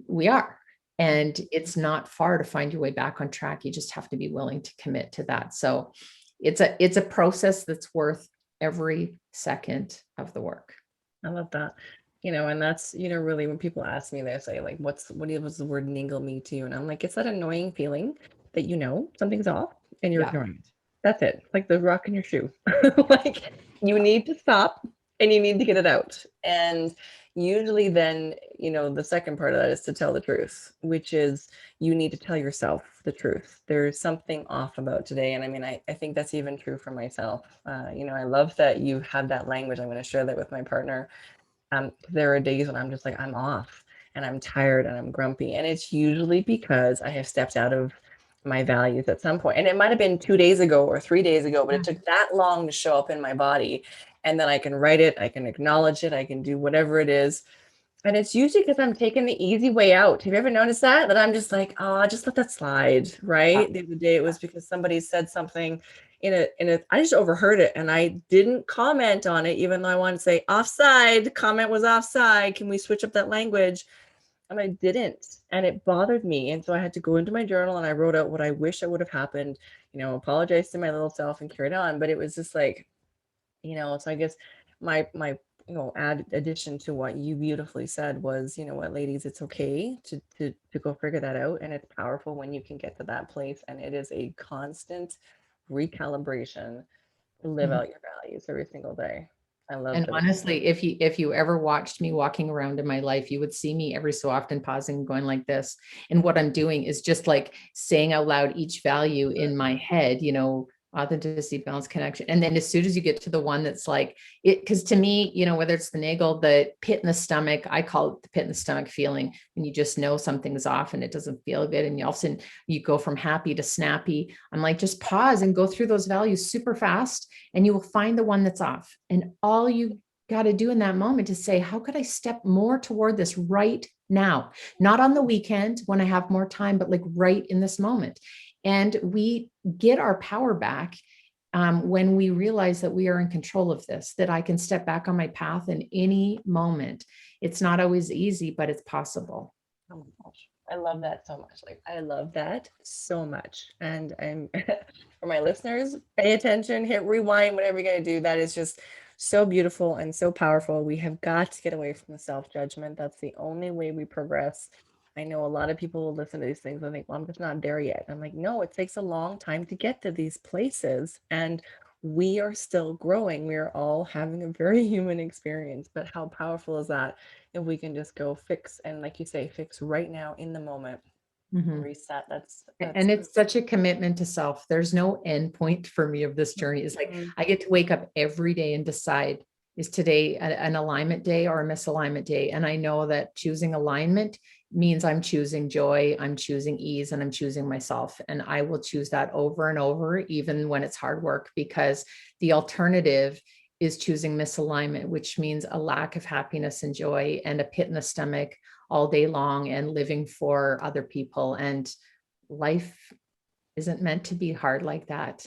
we are. And it's not far to find your way back on track. You just have to be willing to commit to that. So it's a process that's worth every second of the work. I love that. And that's, really when people ask me, they say like, what's the word niggle me to? And I'm like, it's that annoying feeling that something's off and you're Yeah. ignoring it. That's it. Like the rock in your shoe. Like you need to stop and you need to get it out. And usually then, the second part of that is to tell the truth, which is you need to tell yourself the truth. There's something off about today. And I mean, I think that's even true for myself. I love that you have that language. I'm going to share that with my partner. There are days when I'm just like, I'm off and I'm tired and I'm grumpy. And it's usually because I have stepped out of my values at some point. And it might have been 2 days ago or 3 days ago, but it took that long to show up in my body. And then I can write it, I can acknowledge it, I can do whatever it is. And it's usually because I'm taking the easy way out. Have you ever noticed that? That I'm just like, oh, just let that slide, right? The other day it was because somebody said something I just overheard it and I didn't comment on it, even though I wanted to say offside, comment was offside. Can we switch up that language? And I didn't. And it bothered me. And so I had to go into my journal and I wrote out what I wish I would have happened, apologize to my little self and carried on. But it was just like, so I guess my addition to what you beautifully said was, what, ladies, it's okay to go figure that out. And it's powerful when you can get to that place. And it is a constant recalibration to live out your values every single day. I love And that. honestly, if you ever watched me walking around in my life, you would see me every so often pausing and going like this. And what I'm doing is just like saying out loud each value in my head, authenticity, balance, connection. And then as soon as you get to the one that's like it, because to me, whether it's the naggle, the pit in the stomach, I call it the pit in the stomach feeling, when you just know something's off and it doesn't feel good. And you all of a sudden you go from happy to snappy. I'm like, just pause and go through those values super fast and you will find the one that's off. And all you got to do in that moment is say, how could I step more toward this right now? Not on the weekend when I have more time, but like right in this moment. And we get our power back when we realize that we are in control of this, that I can step back on my path in any moment. It's not always easy, but it's possible. Oh my gosh. I love that so much. Like, I love that so much. And I'm for my listeners, pay attention, hit rewind, whatever you're going to do. That is just so beautiful and so powerful. We have got to get away from the self-judgment. That's the only way we progress. I know a lot of people will listen to these things and think, well, I'm just not there yet. I'm like, no, it takes a long time to get to these places. And we are still growing. We are all having a very human experience, but how powerful is that if we can just go fix, and like you say, fix right now in the moment, Mhm. reset. That's And it's such a commitment to self. There's no end point for me of this journey. It's like Mhm. I get to wake up every day and decide, is today an alignment day or a misalignment day? And I know that choosing alignment means I'm choosing joy, I'm choosing ease, and I'm choosing myself. And I will choose that over and over, even when it's hard work, because the alternative is choosing misalignment, which means a lack of happiness and joy and a pit in the stomach all day long and living for other people. And life isn't meant to be hard like that.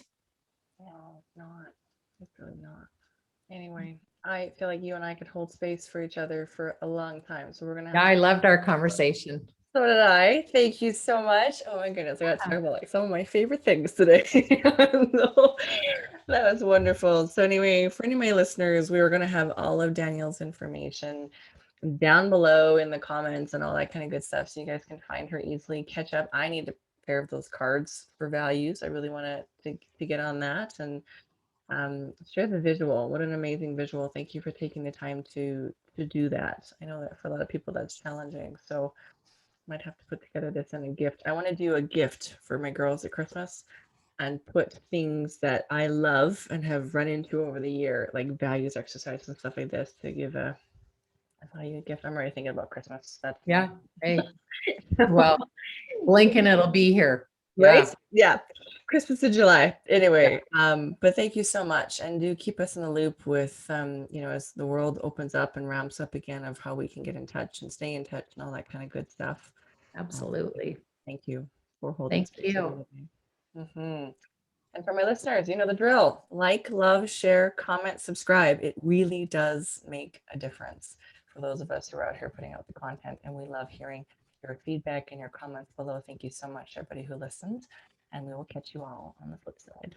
No, it's not. It's really not. Anyway, I feel like you and I could hold space for each other for a long time. So we're gonna have Yeah, to. I loved our conversation. So did I. Thank you so much. Oh my goodness, I got to talk about like some of my favorite things today. So, that was wonderful. So anyway, for any of my listeners, we were gonna have all of Danielle's information down below in the comments and all that kind of good stuff, so you guys can find her easily. Catch up. I need a pair of those cards for values. I really want to get on that and share the visual. What an amazing visual. Thank you for taking the time to do that. I know that for a lot of people that's challenging, so might have to put together this in a gift. I want to do a gift for my girls at Christmas and put things that I love and have run into over the year, like values exercise and stuff like this, to give a value gift. I'm already thinking about Christmas. That's Yeah. Hey, well, blink and it'll be here. right? Yeah. Yeah. Christmas in July. Yeah. Anyway, but thank you so much. And do keep us in the loop with as the world opens up and ramps up again, of how we can get in touch and stay in touch and all that kind of good stuff. Absolutely. Thank you for holding Thank space you. with me. Mhm. And for my listeners, you know the drill. Like, love, share, comment, subscribe. It really does make a difference for those of us who are out here putting out the content. And we love hearing your feedback and your comments below. Thank you so much, everybody who listened. And we will catch you all on the flip side.